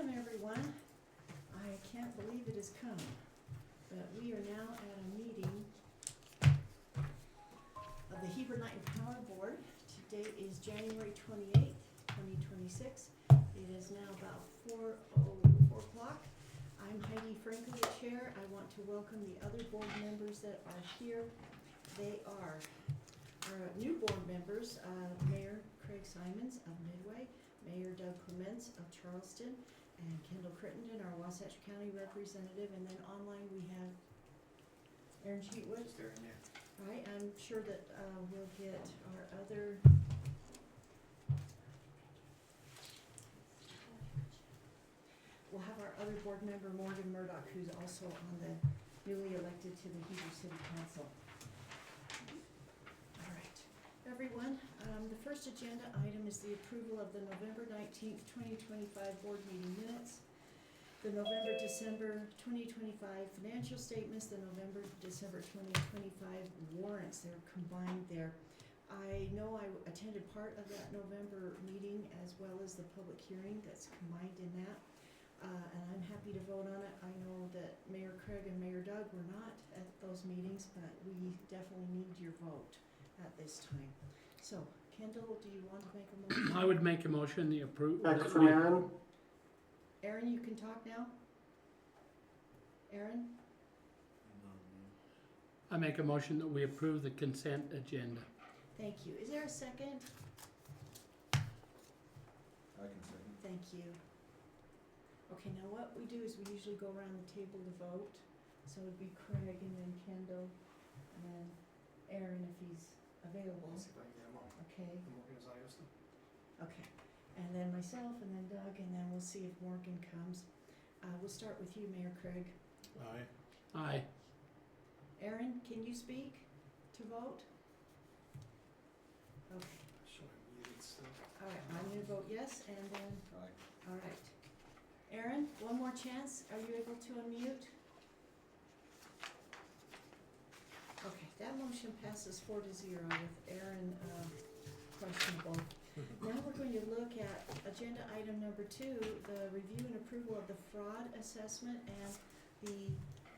Welcome, everyone. I can't believe it has come, but we are now at a meeting of the Heber Light and Power Board. Today is January 28th, 2026. It is now about 4 o'clock. I'm Heidi Franco, the chair. I want to welcome the other board members that are here. They are our new board members, Mayor Craig Simons of Midway, Mayor Doug Clements of Charleston, and Kendall Crittenden, our Wasatch County representative, and then online we have Aaron Cheatwood. All right, I'm sure that we'll get our other we'll have our other board member, Morgan Murdoch, who's also on the newly elected to the Heber City Council. All right, everyone, the first agenda item is the approval of the November 19th, 2025 board meeting minutes, the November-December 2025 financial statements, the November-December 2025 warrants. They're combined there. I know I attended part of that November meeting as well as the public hearing that's combined in that. And I'm happy to vote on it. I know that Mayor Craig and Mayor Doug were not at those meetings, but we definitely need your vote at this time. So, Kendall, do you want to make a motion? I would make a motion to approve. Back from Aaron. Aaron, you can talk now? Aaron? I make a motion that we approve the consent agenda. Thank you. Is there a second? I can second. Thank you. Okay, now what we do is we usually go around the table to vote. So it'd be Craig and then Kendall and then Aaron if he's available. Let's see if I can get him on. Okay, I'm working as I used to. okay. And then myself and then Doug and then we'll see if Morgan comes. We'll start with you, Mayor Craig. Aye. Aye. Aaron, can you speak to vote? Okay, Show him muted still. all right, I'm gonna vote yes and then, Aye. all right. Aaron, one more chance. Are you able to unmute? Okay, that motion passes 4-0 with Aaron questionable. Now we're going to look at agenda item number 2, the review and approval of the fraud assessment and the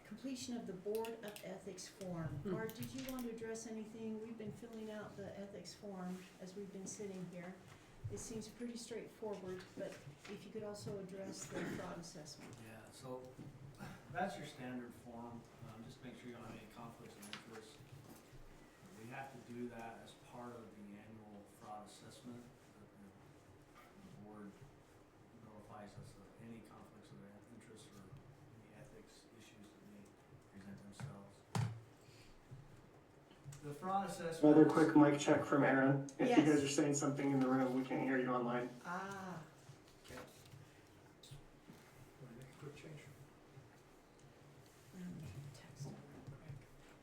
completion of the Board of Ethics form. Bart, did you want to address anything? We've been filling out the ethics form as we've been sitting here. It seems pretty straightforward, but if you could also address the fraud assessment. Yeah, so that's your standard form. Just make sure you don't have any conflicts of interest. We have to do that as part of the annual fraud assessment. The board notifies us of any conflicts of interest or any ethics issues that may present themselves. The fraud assessment. Another quick mic check from Aaron. If Yes. you guys are saying something in the room, we can't hear you online. Ah, Okay. Want to make a quick change? text him real quick.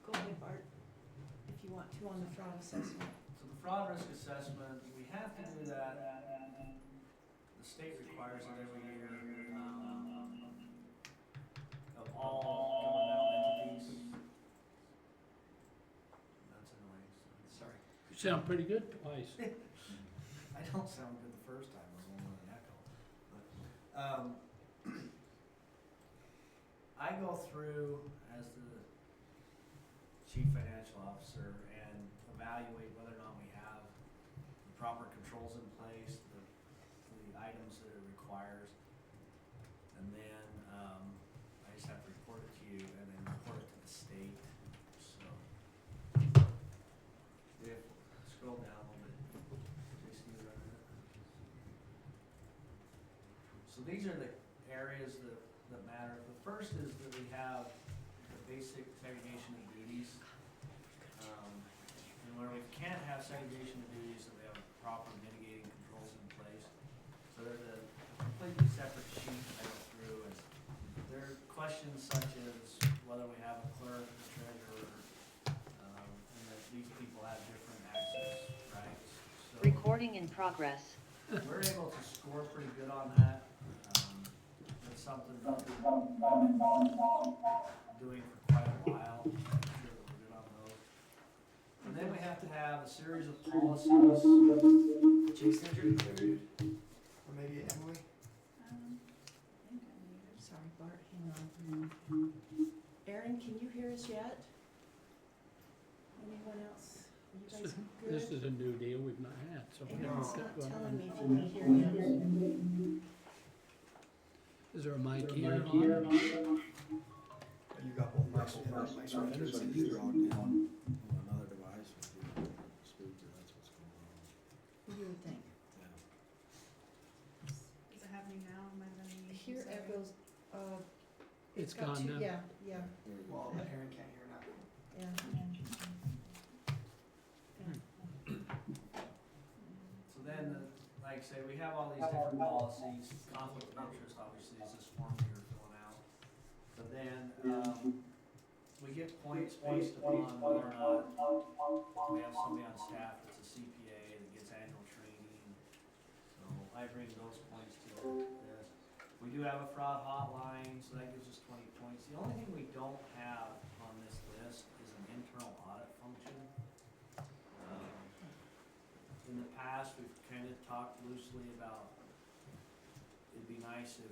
Go ahead, Bart, if you want to on the fraud assessment. So the fraud risk assessment, we have to do that. The state requires it every year of all governmental entities. That's annoying. Sorry. You sound pretty good twice. I don't sound good the first time. I was only with an echo. But, I go through as the chief financial officer and evaluate whether or not we have the proper controls in place, the items that it requires, and then I just have to report it to you and then report it to the state. So if scroll down a little bit, Jason, you run it. So these are the areas that matter. The first is that we have the basic segregation of duties. And where we can't have segregation of duties, that we have proper mitigating controls in place. So there's a completely separate sheet that I go through, and there are questions such as whether we have a clerk, a treasurer, and that these people have different access rights. So Recording in progress. we're able to score pretty good on that. It's something that I've been doing for quite a while. I'm sure that we're good on those. And then we have to have a series of policies. Jason, or maybe Emily? is a new deal we've not had, so. And yeah, it's we'll not get going telling on. me if you can hear yet. Is there a mic here? You got both mics, mics right there, so you're on another device with your speaker, that's what's going on. You would think. Yeah. Is it happening now? Am I running? Here echoes, It's got gone two- now. Yeah, yeah, There you go. Well, but Aaron can't hear now. yeah. So then, like I say, we have all these different policies, conflict of interest obviously is this form that you're filling out. But then, we get points based upon whether or not we have somebody on staff that's a CPA that gets annual training. So I bring those points to this. We do have a fraud hotline, so that gives us 20 points. The only thing we don't have on this list is an internal audit function. In the past, we've kind of talked loosely about, it'd be nice if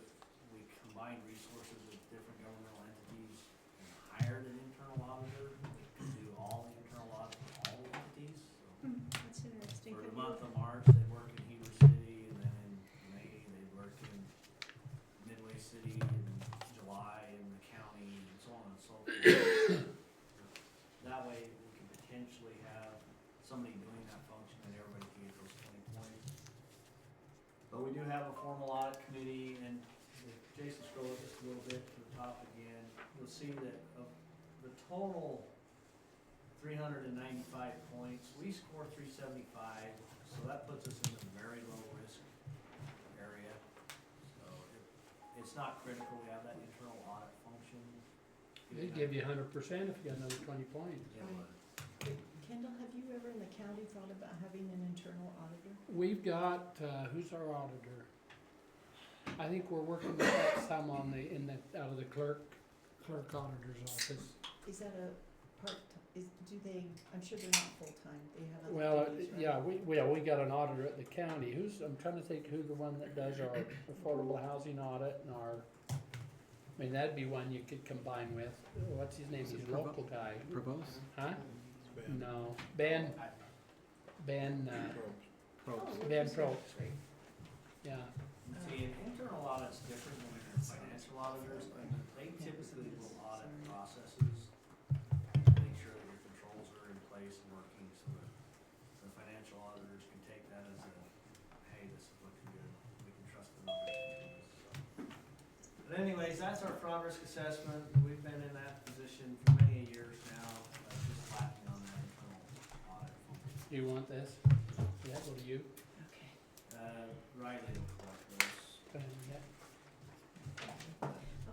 we combined resources with different governmental entities and hired an internal auditor that could do all the internal audit for all the entities. So That's interesting. for Have the you- month of March, they work in Heber City, and then in May, they work in Midway City, and July in the county, and so on and so forth. That way, we can potentially have somebody doing that function and everybody can get those 20 points. But we do have a formal audit committee, and if Jason scroll it just a little bit to the top again, you'll see that of the total 395 points, we score 375, so that puts us in the very low risk area. So it's not critical, we have that internal audit function. They give you 100% if you got another 20 points. Yeah, Right. But Kendall, have you ever in the county thought about having an internal auditor? We've got, who's our auditor? I think we're working with that some on the, out of the clerk auditor's office. Is that a I'm sure they're not full-time, they have other Well, duties, right? yeah, we got an auditor at the county, I'm trying to think who the one that does our affordable housing audit and our, I mean, that'd be one you could combine with, what's his name, Is it he's a local guy. Provost? Huh? It's been- No, Ben, Oh, Ben look, Probst. right. yeah, See, an internal audit's different than your financial auditors, and they typically will audit processes to make sure that your controls are in place and working, so that the financial auditors can take that as a, hey, this is looking good, we can trust the numbers to do this, so. But anyways, that's our fraud risk assessment, we've been in that position for many years now, just lacking on that internal audit function. do you want this? Yeah, go to you. Okay. Riley will collect those. Yeah.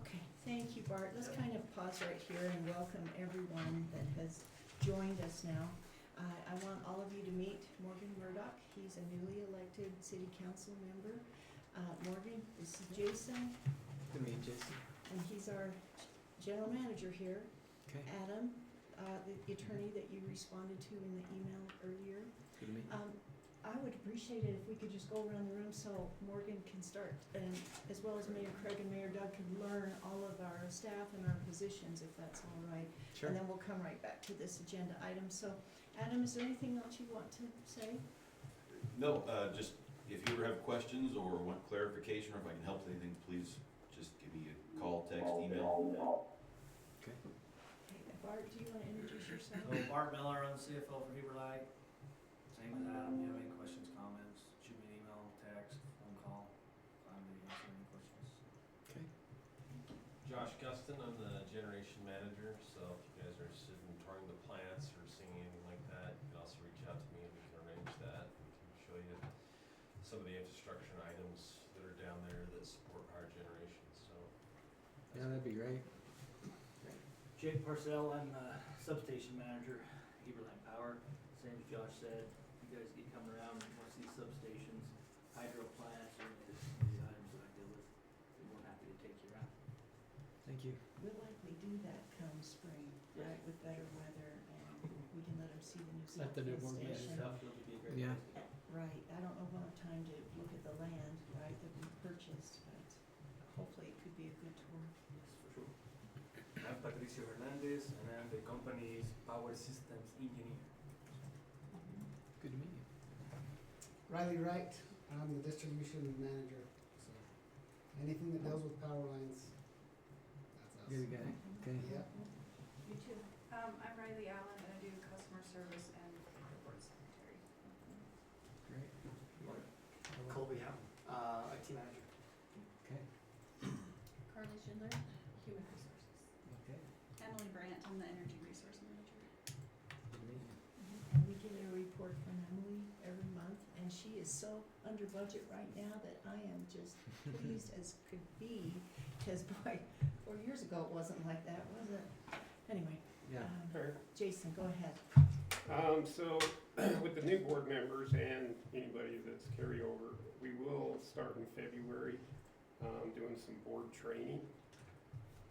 Okay, thank you, Bart. Let's kind of pause right here and welcome everyone that has joined us now. I want all of you to meet Morgan Murdoch. He's a newly elected city council member. Morgan, this is Jason, Good meeting, Jason. and he's our general manager here. Okay, Adam, the attorney that you responded to in the email earlier. good to meet you. I would appreciate it if we could just go around the room so Morgan can start, and as well as Mayor Craig and Mayor Doug can learn all of our staff and our positions, if that's all right. Sure. And then we'll come right back to this agenda item. So, Adam, is there anything else you want to say? No, just if you ever have questions or want clarification, or if I can help with anything, please just give me a call, text, email. Okay. Okay, Bart, do you want to introduce yourself? So Bart Miller, I'm the CFO for Heber Light. Same as Adam, you have any questions, comments, shoot me an email, text, phone call, I'm ready to answer any questions. Okay. Josh Guston, I'm the generation manager, so if you guys are interested in touring the plants or seeing anything like that, you can also reach out to me and we can arrange that. We can show you some of the infrastructure and items that are down there that support our generation, so. Yeah, that'd be great. Jake Parcell, I'm substation manager, Heberland Power. Same as Josh said, you guys get coming around and want to see substations, hydro plants, or any of the items that I deal with. We're more happy to take you around. Thank you. We'll likely do that come spring, right, with better weather, and we can let them see the new Let the new Southfield board station. Southfield would be a great Yeah. place to go. Right, I don't know if we'll have time to look at the land, right, that we purchased, but hopefully it could be a good tour. Yes, for sure. I'm Patricio Hernandez, and I'm the company's power systems engineer. Good to meet you. Riley Wright, I'm the distribution manager, so anything that deals with power lines, that's us. You're the guy, okay. Yep. You too. I'm Riley Allen and I do customer service and paperboard secretary. Great. Colby Ham, IT manager. Okay, Carly Schindler, human resources. okay. Emily Brandt, I'm the energy resource manager. Good to meet you. And we get a report from Emily every month, and she is so under budget right now that I am just pleased as could be, because boy, 4 years ago it wasn't like that, was it? Anyway, Yeah, Jason, go ahead. So with the new board members and anybody that's carryover, we will start in February, doing some board training.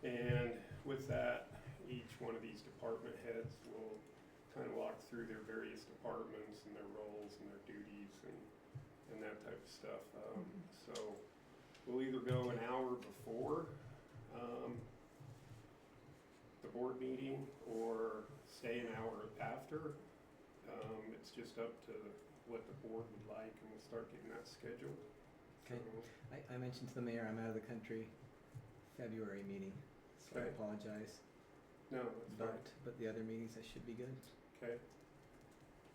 And with that, each one of these department heads will kind of walk through their various departments and their roles and their duties and that type of stuff. So we'll either go an hour before, the board meeting or stay an hour after. It's just up to what the board would like, and we'll start getting that scheduled. okay. So, I mentioned to the mayor, I'm out of the country February meeting, so I Okay. apologize. no, that's fine. But the other meetings I should be good. Okay.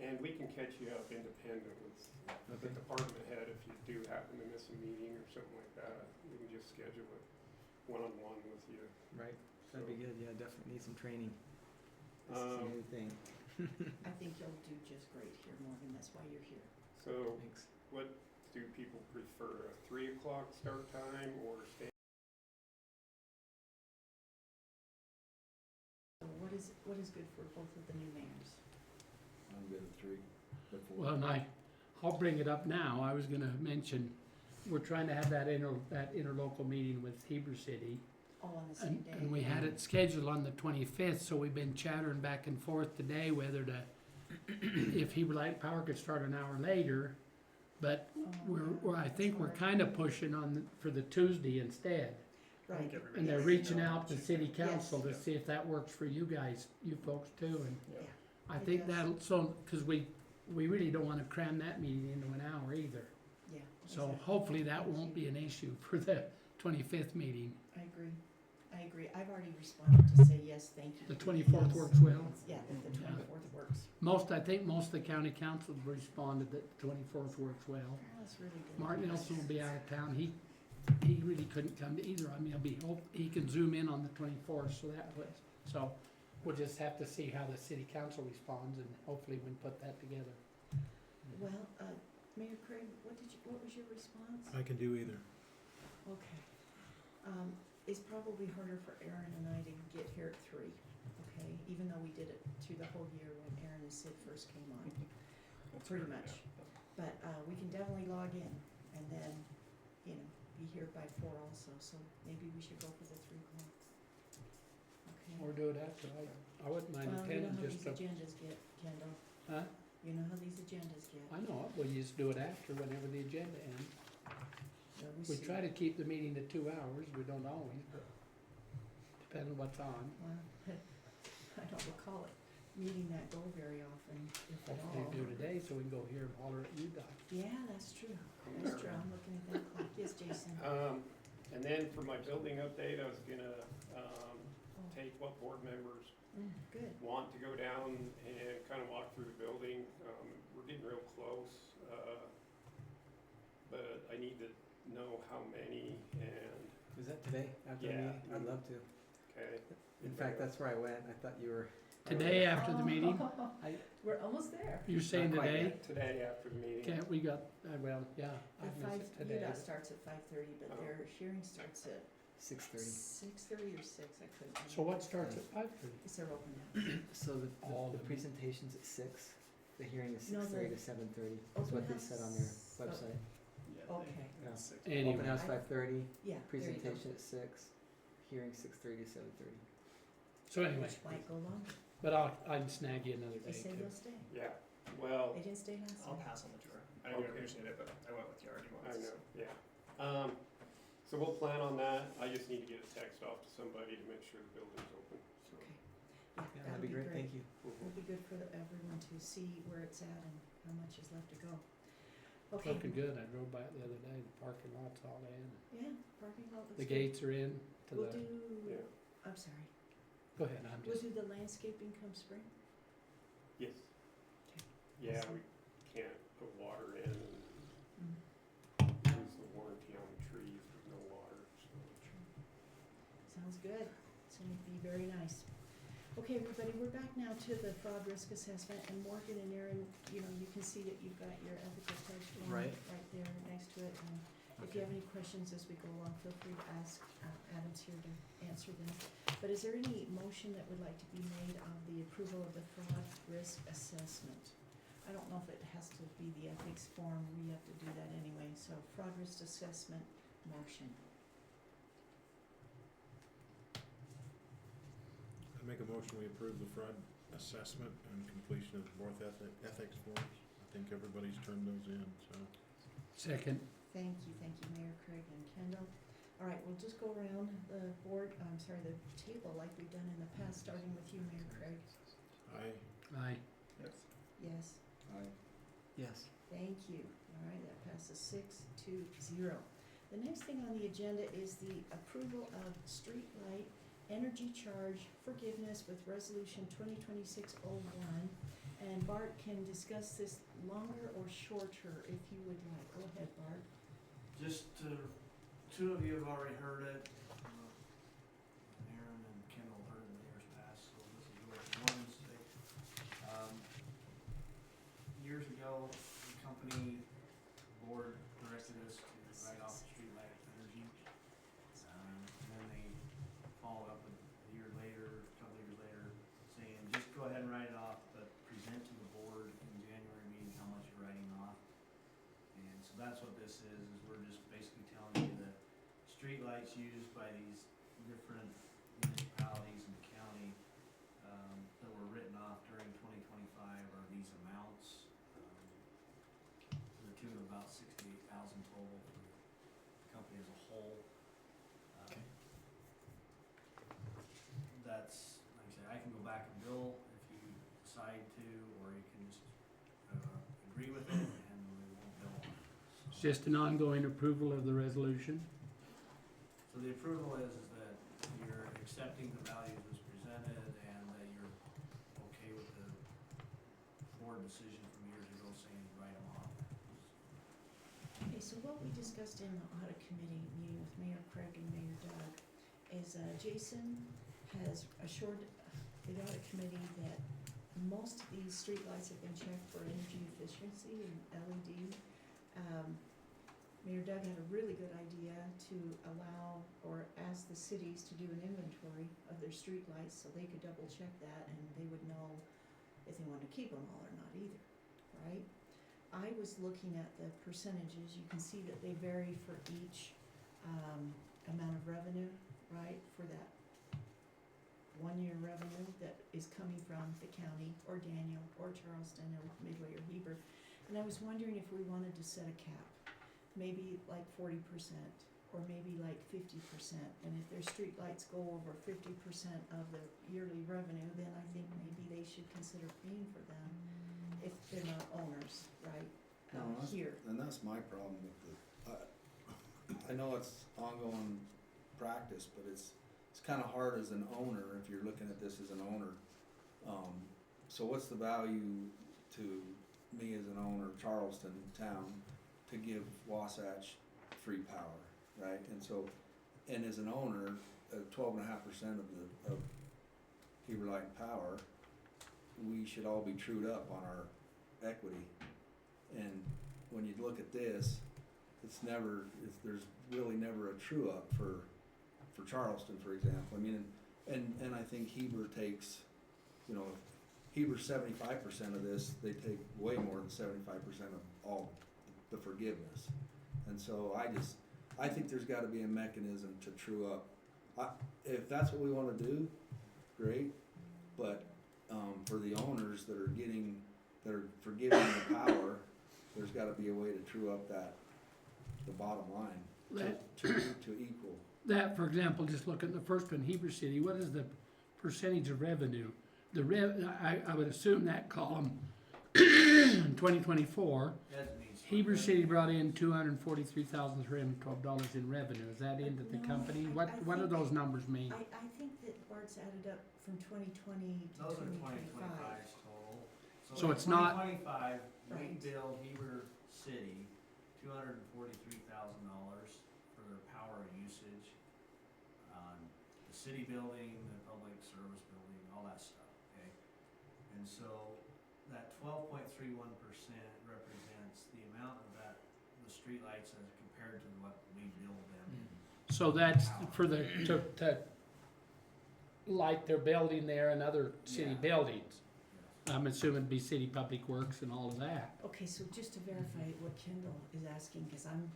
And we can catch you up independent with the Okay. department head if you do happen to miss a meeting or something like that. We can just schedule it one-on-one with you. Right, that'd be So, good, yeah, definitely need some training. This is a new thing. I think you'll do just great here, Morgan, that's why you're here. So Thanks. what do people prefer, a 3 o'clock start time or stay? So what is good for both of the new mayors? I'm good at 3, but 4. Well, and I'll bring it up now. I was gonna mention, we're trying to have that interlocal meeting with Heber City. Oh, on the same day? And we had it scheduled on the 25th, so we've been chattering back and forth today whether to, if Heber Light Power could start an hour later. But I think we're kind of pushing for the Tuesday instead. Right. And they're reaching out to city council to Yes. see if that works for you guys, you folks too. And Yeah. I It think does. cause we really don't wanna cram that meeting into an hour either. Yeah. So exactly. hopefully that won't be an issue for the 25th meeting. I agree. I've already responded to say yes, thank you. The 24th works well. Yeah, that the 24th works. I think most of the county council responded that the 24th works well. Oh, that's really good. Martin Nelson will be out of town. He really couldn't come to either. I mean, he can zoom in on the 24th, so so we'll just have to see how the city council responds, and hopefully we can put that together. Well, Mayor Craig, what was your response? I can do either. Okay. It's probably harder for Aaron and I to get here at 3, okay? Even though we did it through the whole year when Aaron and Sid first came on, pretty much. But, we can definitely log in and then, be here by 4 also, so maybe we should go for the 3 o'clock. Okay? Or do it after. I wouldn't mind Well, you know attending how just these to, agendas get, Kendall. huh? You know how these agendas get. I know it. Well, you just do it after whenever the agenda ends. Well, We see. try to keep the meeting to 2 hours. We don't always, but depending on what's on. Well, I don't recall it meeting that goal very often, if at Hopefully all. do today so we can go here and holler at you, Doc. Yeah, that's true. That's true. I'm looking at that clock. Yes, Jason. And then for my building update, I was gonna, take what board members Good. want to go down and kind of walk through the building. We're getting real close, but I need to know how many and, Is that today, after the Yeah. meeting? I'd love to. okay. In fact, that's where I went. I thought you were. Today after the meeting? We're almost there. You're saying Not quite today? yet. Today after the meeting. Can't, we got, well, yeah, I At missed 5, it today. UDOT starts at 5:30, but Oh. their hearing starts at 6:30. 6:30 or 6, I couldn't remember. So what starts at 5:30? It's their open house. So All the of them. presentation's at 6, the hearing is No, 6:30 the to 7:30. That's open what they house- said on their oh, website. Okay, Yeah. Anyway, Open house 5:30, yeah, there you go. presentation at 6, hearing 6:30 to 7:30. so anyway, Which might go longer. but I can snag you another They day say too. they'll stay. Yeah, well, They didn't stay last I'll time. pass on the tour. I do Okay. appreciate it, but I went with you already I once. know, yeah. So we'll plan on that. I just need to get a text off to somebody to make sure the building's open, so. Okay. Yeah, that'll that'd be great, thank you. It'll be good for everyone to see where it's at and how much is left to go. Okay, looking good. I drove by it the other day, the parking lot's all in. yeah, parking lot looks The good. gates are in to We'll the, do, Yeah. I'm sorry, go ahead, I'm we'll just, do the landscaping come spring? Yes. Yeah, we can't put water in Mm. and use the warranty on the trees with no water, so. Sounds good. It's gonna be very nice. Okay, everybody, we're back now to the fraud risk assessment, and Morgan and Aaron, you know, you can see that you've got your ethical pledge form Right. right there next to it, and if you have any questions as we go along, feel free to ask. Adam's here to answer them. But is there any motion that would like to be made on the approval of the fraud risk assessment? I don't know if it has to be the ethics form, we have to do that anyway, so fraud risk assessment motion. I make a motion, we approve the fraud assessment and completion of both ethics forms. I think everybody's turned those in, so. second, Thank you, Mayor Craig and Kendall. All right, we'll just go around the board, the table like we've done in the past, starting with you, Mayor Craig. aye. Yes, Yes. thank you. All right, that passes 6-0. The next thing on the agenda is the approval of Streetlight energy charge forgiveness with resolution 2026-01. And Bart can discuss this longer or shorter if you would like. Go ahead, Bart. Just, two of you have already heard it. Aaron and Kendall heard it in the years past, so this is yours. One mistake. Years ago, the company board directed us to write off Streetlight Energy. And then they followed up a year later, a couple years later, saying, just go ahead and write it off, but present to the board in January meeting how much you're writing off. And so that's what this is we're just basically telling you that streetlights used by these different municipalities in the county, that were written off during 2025 are these amounts, to the tune of about 68,000 total for the company as a whole. Okay. That's, like I said, I can go back and bill if you decide to, or you can just, agree with it and we won't bill on it. It's just an ongoing approval of the resolution. So the approval is that you're accepting the values as presented and that you're okay with the board decision from years ago saying write them off. Okay, so what we discussed in the audit committee meeting with Mayor Craig and Mayor Doug is Jason has assured the audit committee that most of these streetlights have been checked for energy efficiency and LED. Mayor Doug had a really good idea to allow or ask the cities to do an inventory of their streetlights so they could double check that and they would know if they wanted to keep them all or not either, right? I was looking at the percentages. You can see that they vary for each amount of revenue, right? For that 1 year revenue that is coming from the county or Daniel or Charleston or Midway or Heber. And I was wondering if we wanted to set a cap, maybe like 40% or maybe like 50%. And if their streetlights go over 50% of the yearly revenue, then I think maybe they should consider paying for them if they're not owners, right? No, that's- Here. And that's my problem with the, I know it's ongoing practice, but it's kinda hard as an owner, if you're looking at this as an owner. So what's the value to me as an owner of Charleston town to give Wasatch free power, right? And so, and as an owner, 12.5% of Heber Light and Power, we should all be trued up on our equity. And when you look at this, there's really never a true up for Charleston, for example. I mean, and I think Heber takes, Heber's 75% of this, they take way more than 75% of all the forgiveness. And so I think there's gotta be a mechanism to true up. If that's what we wanna do, great, but, for the owners that are forgiving the power, there's gotta be a way to true up the bottom line to equal. That, for example, just look at the first one, Heber City, what is the percentage of revenue? I would assume that column, 2024, That means Heber City brought in $243,312 in revenue. Is that into the No, company? I What do think- those numbers mean? I think that Bart's added up from 2020 to Those are 2025. 2025's total. So in it's not- 2025, we Right. billed Heber City $243,000 for their power usage on the city building, the public service building, all that stuff, okay? And so that 12.31% represents the amount of that, the streetlights as compared to what we billed them in. So that's for the, to light their building there and other city Yeah. buildings. Yes. I'm assuming it'd be city public works and all of that. Okay, so just to verify what Kendall is asking, cause I'm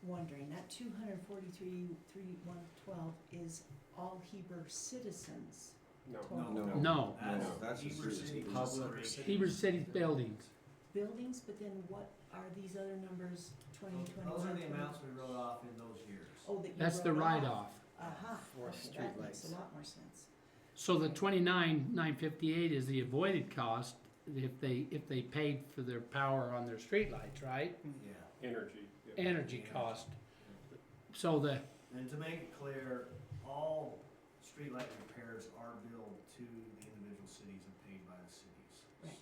wondering, that 243,112 is all Heber citizens. No. total. No. That's Heber just City public. Heber City's buildings. Buildings, but then what are these other numbers, 2021? Those are the amounts we wrote off in those years. Oh, that you That's the wrote off. write-off. Aha, For okay, that makes streetlights. a lot more sense. So the 29,958 is the avoided cost if they paid for their power on their streetlights, right? Yeah. Energy. yeah. Energy cost. So the, And to make it clear, all streetlight repairs are billed to the individual cities and paid by the cities. Right.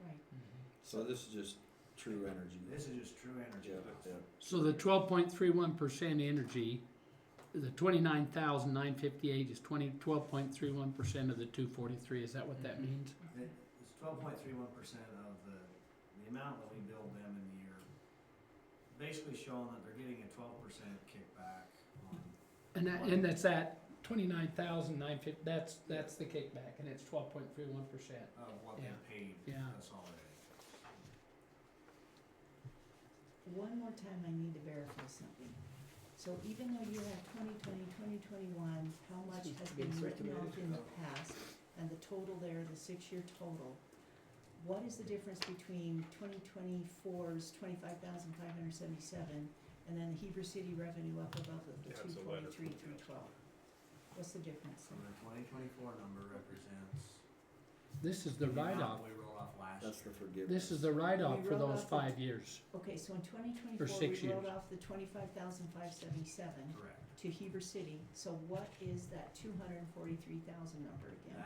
Right. So this is just true energy. So this is just true energy. Yeah, yeah. so the 12.31% energy, the 29,958 is 12.31% of the 243. Is that what that means? It's 12.31% of the amount that we billed them in the year. Basically showing that they're getting a 12% kickback on. And that's at 29,950. That's the kickback, and it's 12.31%. Of what Yeah. they paid, Yeah. that's all it is. One more time, I need to verify something. So even though you have 2020, 2021, how much Needs has to be been written off circulated. in the past, and the total there, the 6-year total, what is the difference between 2024's 25,577 and then the Heber City revenue up above it, the Yeah, it's a letter from 243, 312? What's the difference? So the 2024 number represents. This is the amount write-off. We wrote off last That's year. the forgiveness. This is the write-off We for wrote those off the- 5 years. Okay, so in 2024, 6 we wrote years. off the 25,577 Correct. to Heber City, so what is that 243,000 number again?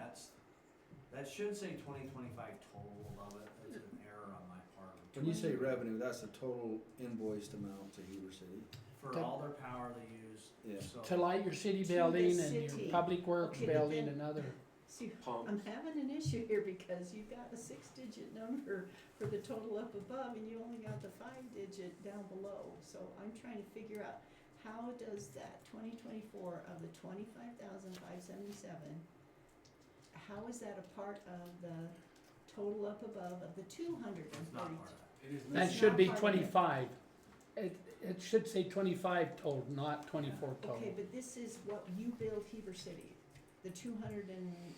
That should say 2025 total above it, that's an error on my part. When you say revenue, that's the total invoiced amount to Heber City. For all their power they use, Yeah. so. To light your city To the building and your city. public works Okay, but building then- and other. See, Pumps. I'm having an issue here because you've got a 6-digit number for the total up above and you only got the 5-digit down below. So I'm trying to figure out, how does that 2024 of the 25,577, how is that a part of the total up above of the It's not 240? part of that. It is That It's should not be part of it. 25. It should say 25 total, not 24 Okay, total. but this is what you billed Heber City, the 243,000.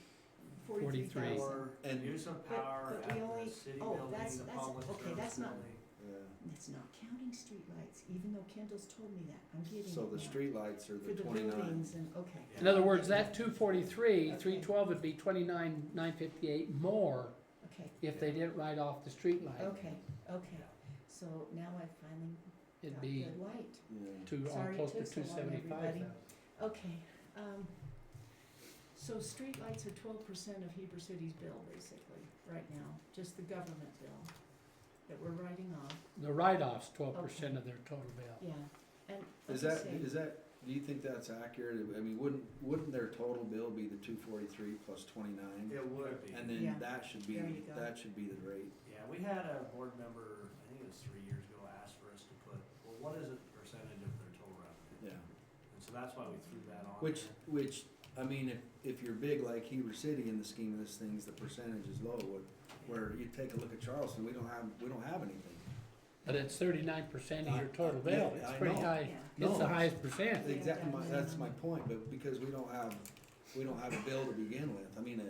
43. For And- use of But- power but at we the only- city oh, building, that's- the that's- public okay, service that's not- building. Yeah. It's not counting streetlights, even though Kendall's told me that, I'm getting So it the now. streetlights are For the the 29. buildings and, okay. In other words, that 243, 312 would be 29,958 more Okay, if they didn't write off the street light. okay, okay, so now I finally It'd got be good light. Yeah. Sorry it close to took so long, 275. everybody. Okay, so streetlights are 12% of Heber City's bill, basically, right now, just the government bill that we're writing off, The write-off's 12% of their total bill. yeah, and Is like I that, say, do you think that's accurate? I mean, wouldn't their total bill be the 243 plus 29? It would be. And Yeah. then that should be, There you go. the rate. Yeah, we had a board member, I think it was 3 years ago, ask for us to put, well, what is the percentage of their total revenue? Yeah. And so that's why we threw that on Which, there. I mean, if you're big like Heber City in the scheme of this things, the percentage is low. Where you take a look at Charleston, we don't have anything. But it's 39% of your total Yeah, bill. It's I pretty know. high. Yeah. It's the No. highest percent. Exactly, that's my point, but because we don't have a bill to begin with, I mean,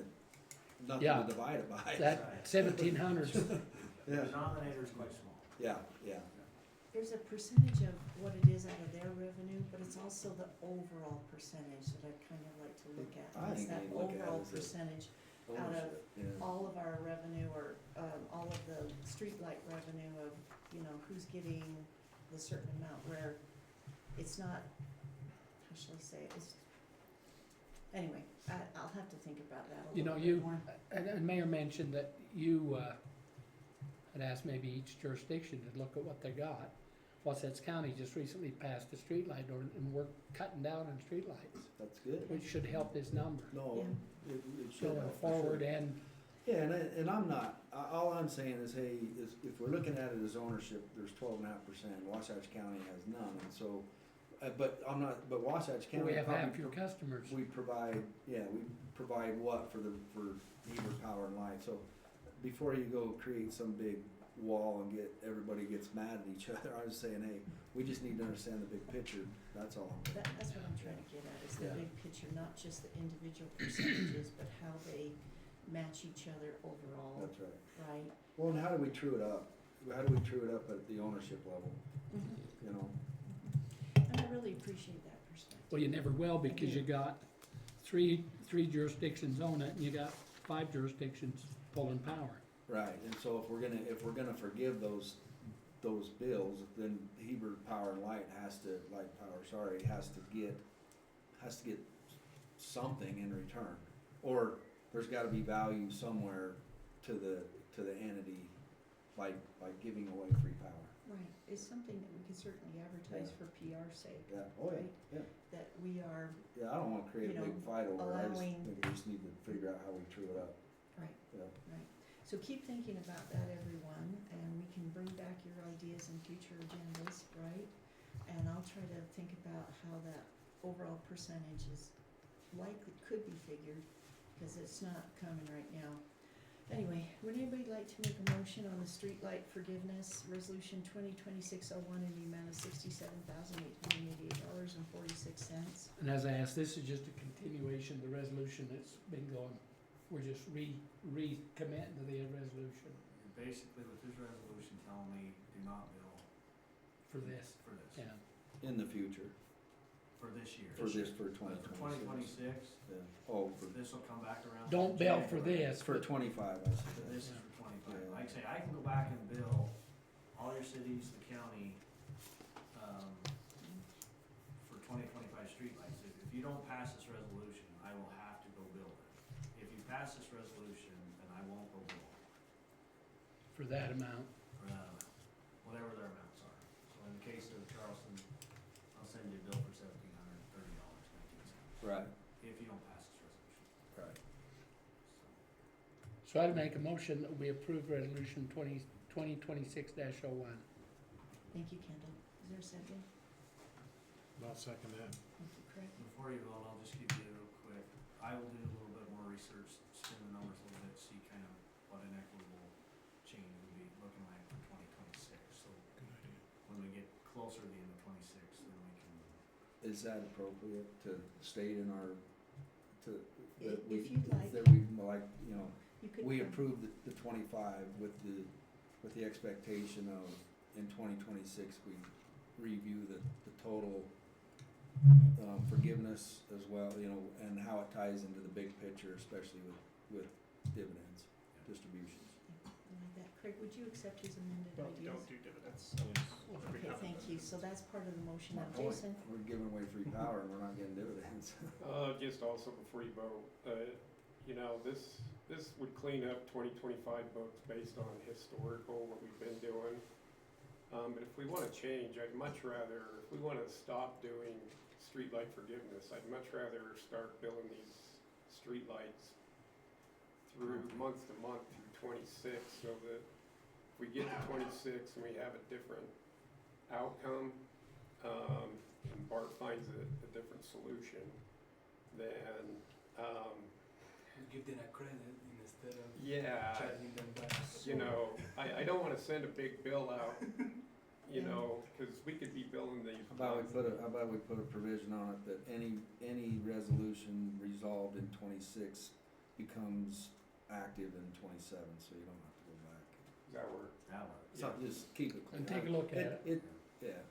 nothing Yeah. to divide it by. That 1,700's The Yeah, denominator's quite small. yeah. there's a percentage of what it is out of their revenue, but it's also the overall percentage that I'd kind of like to look at. I And it's think that we look at it overall as a- percentage out of Ownership, yeah. all of our revenue, or all of the streetlight revenue of you know, who's getting the certain amount, where it's not, how shall I say, it? It's, anyway, I'll have to think about that a You know, little bit more. And Mayor mentioned that you, had asked maybe each jurisdiction to look at what they got. Wasatch County just recently passed a streetlight ordinance, and we're cutting down on streetlights, That's good. which should help this number No, it should going help for sure. forward, and Yeah, and I'm not, all I'm saying is, hey, if we're looking at it as ownership, there's 12.5%, Wasatch County has none, and so, but Wasatch County. we have half probably your customers. We provide what for Heber Power and Light, so before you go create some big wall and everybody gets mad at each other, I was saying, hey, we just need to understand the big picture, that's all. That's what I'm trying to get at, is the Yeah. big picture, not just the individual percentages, but how they match each other overall, That's right. right? Well, and how do we true it up? How do we true it up at the ownership level, you know? And I really appreciate that perspective. Well, you never will, because you got three jurisdictions own it, and you got 5 jurisdictions pulling power. Right, and so if we're gonna forgive those bills, then Heber Power and Light has to get something in return. Or there's gotta be value somewhere to the entity, like giving away free power. Right, it's something that we can certainly advertise Yeah. for PR's sake, Yeah, oh yeah, Right. yeah. that we are, Yeah, I don't wanna create You a big know, fight over it, I just allowing- think we just need to figure out how we true it up. right, Yeah. right. So keep thinking about that, everyone, and we can bring back your ideas in future agendas, right? And I'll try to think about how that overall percentage is could be figured, because it's not coming right now. Anyway, would anybody like to make a motion on the streetlight forgiveness, resolution 2026-01, in the amount of $67,888.46? And as I asked, this is just a continuation of the resolution that's been going. We're just recommitting to the resolution You're basically with this resolution telling me do not bill for this, for this, yeah. In the future, for this year. for 2026. For 2026, Yeah, oh, this will come back around. Don't bill for January. this, for 25, I said. This is for 25. Yeah. Like I say, I can go back and bill all your cities, the county, for 2025 streetlights. If you don't pass this resolution, I will have to go bill them. If you pass this resolution, then I won't go bill them for that amount. for that amount, whatever their amounts are. So in the case of Charleston, I'll send you a bill for $1,730.19. Right, If you don't pass this resolution. right. So I'd make a motion that we approve resolution 2026-01. Thank you, Kendall. Is there a second? I'll second that. Thank you, Craig. Before you vote, I'll just give you real quick, I will do a little bit more research, spin the numbers a little bit, see kind of what an equitable change would be looking like for 2026, so Good idea. when we get closer to the end of 26, then we can, Is that appropriate to state in our, that If we, you'd like. that we, like, you know, You could. we approved the 25 with the expectation of, in 2026, we review the total forgiveness as well, you know, and how it ties into the big picture, especially with dividends, distributions. I like that. Craig, would you accept his amended ideas? Don't do dividends. Okay, thank you. So that's part of the motion. Now, My point, Jason? we're giving away free power and we're not getting dividends. Just also before you vote, you know, this would clean up 2025 books based on historical, what we've been doing. But if we wanna change, I'd much rather, if we wanna stop doing streetlight forgiveness, I'd much rather start billing these streetlights through month to month through 26, so that if we get to 26 and we have a different outcome, and Bart finds a different solution, then, Give them a credit instead of yeah, charging them back. you know, I don't wanna send a big bill out, you know, cause we could be billing these. How about we put a provision on it that any resolution resolved in 26 becomes active in 27, so you don't have to go back. Does that work? that works. So just keep it clean. And take a look at it. Yeah.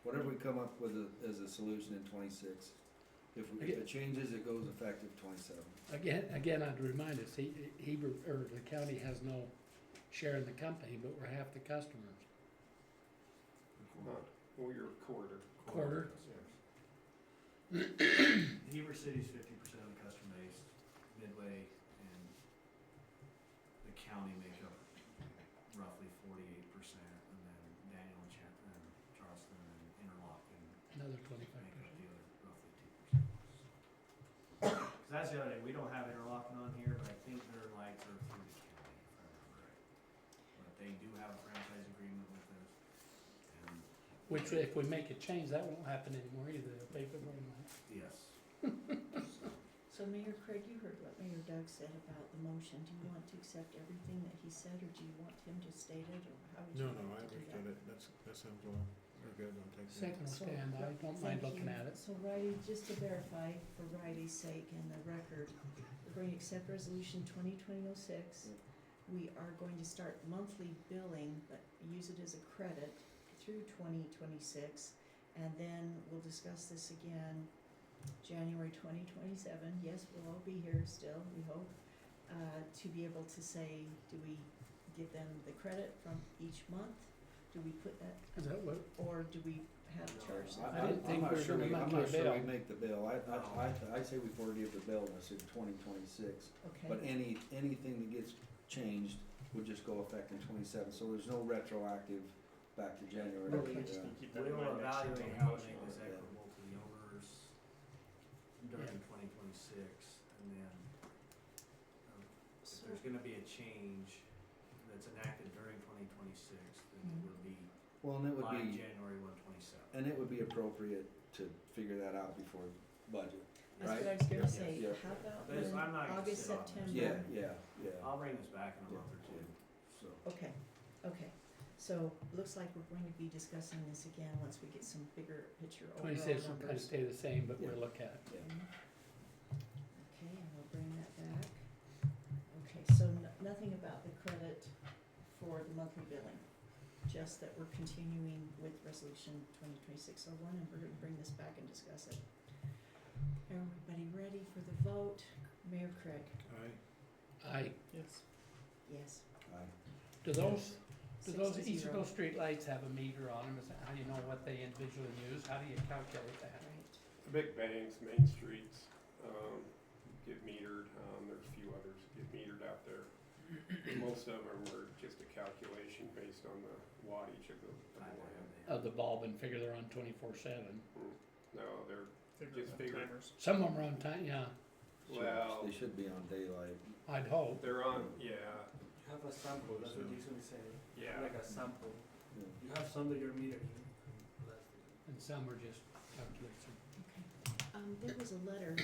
Whatever we come up with as a solution in 26, if it changes, it goes effective 27. Again, I'd remind us, Heber, or the county has no sharing the company, but we're half the customers. Well, you're a quarter. Quarter? Heber City's 50% of the customer base, Midway and the county make up roughly 48%, and then Daniel and Charleston and Interlochen Another make 25%. up the other roughly 2%. Cause that's the other thing, we don't have Interlochen on here, but I think their lights are through the county, if I remember right. But they do have a franchise agreement with us, and. Which if we make a change, that won't happen anymore either, they'll pay for their own light. Yes. So Mayor Craig, you heard what Mayor Doug said about the motion. Do you want to accept everything that he said, or do you want him to state it, or how would you No, like I to do understood that? it, that sounds well, we're good, I'll take that. Second will So, stand, I don't mind thank looking you. at it. So Riley, just to verify, for Riley's sake and the record, we're going to accept resolution 2020-06. We are going to start monthly billing, but use it as a credit through 2026. And then we'll discuss this again January 2027. Yes, we'll all be here still, we hope, to be able to say, do we give them the credit from each month? Do we put that, Is that what, or do we have charge them? I didn't think I'm we not were sure gonna I'm make not a sure bill. we make the bill, I'd say we forgive the bill, and it's in 2026. Okay. But anything that gets changed would just go effect in 27, so there's no retroactive back to January. Okay. You just can keep that in We'll mind next year. evaluate how to make this equitable to the owners during 2026, and then, if So- there's gonna be a change that's enacted during 2026, then it Mhm. would be Well, and it would by be, January 1/27. and it would be appropriate to figure that out before budget, That's right? what I was gonna Yes. say, Yeah. how about But it's- in I'm not gonna August, sit on this. September? Yeah. I'll bring this back in a month or two. So, Okay, so looks like we're going to be discussing this again once we get some bigger picture overall 26 will kind of numbers. stay the same, but Yeah. we'll look at it. yeah. Okay, and we'll bring that back. Okay, so nothing about the credit for the monthly billing, just that we're continuing with resolution 2026-01, and we're gonna bring this back and discuss it. Everybody ready for the vote? Mayor Craig? Yes. Yes. Aye. Do those, Six each to of zero. those streetlights have a meter on them? Is that how you know what they individually use? How do you calculate that? Right. The big banks, main streets, get metered, there's a few others that get metered out there. Most of them are just a calculation based on the wattage of the lamp. Of the bulb and figure they're on 24/7. No, they're Figure just out figure, timers. Some of them are on time, yeah, well, They should be on daylight. I'd hope. they're on, yeah, You have a sample, that's what he's gonna say. yeah. Like a sample. Yeah. You have some that you're metering. And some are just calculations. Okay, there was a letter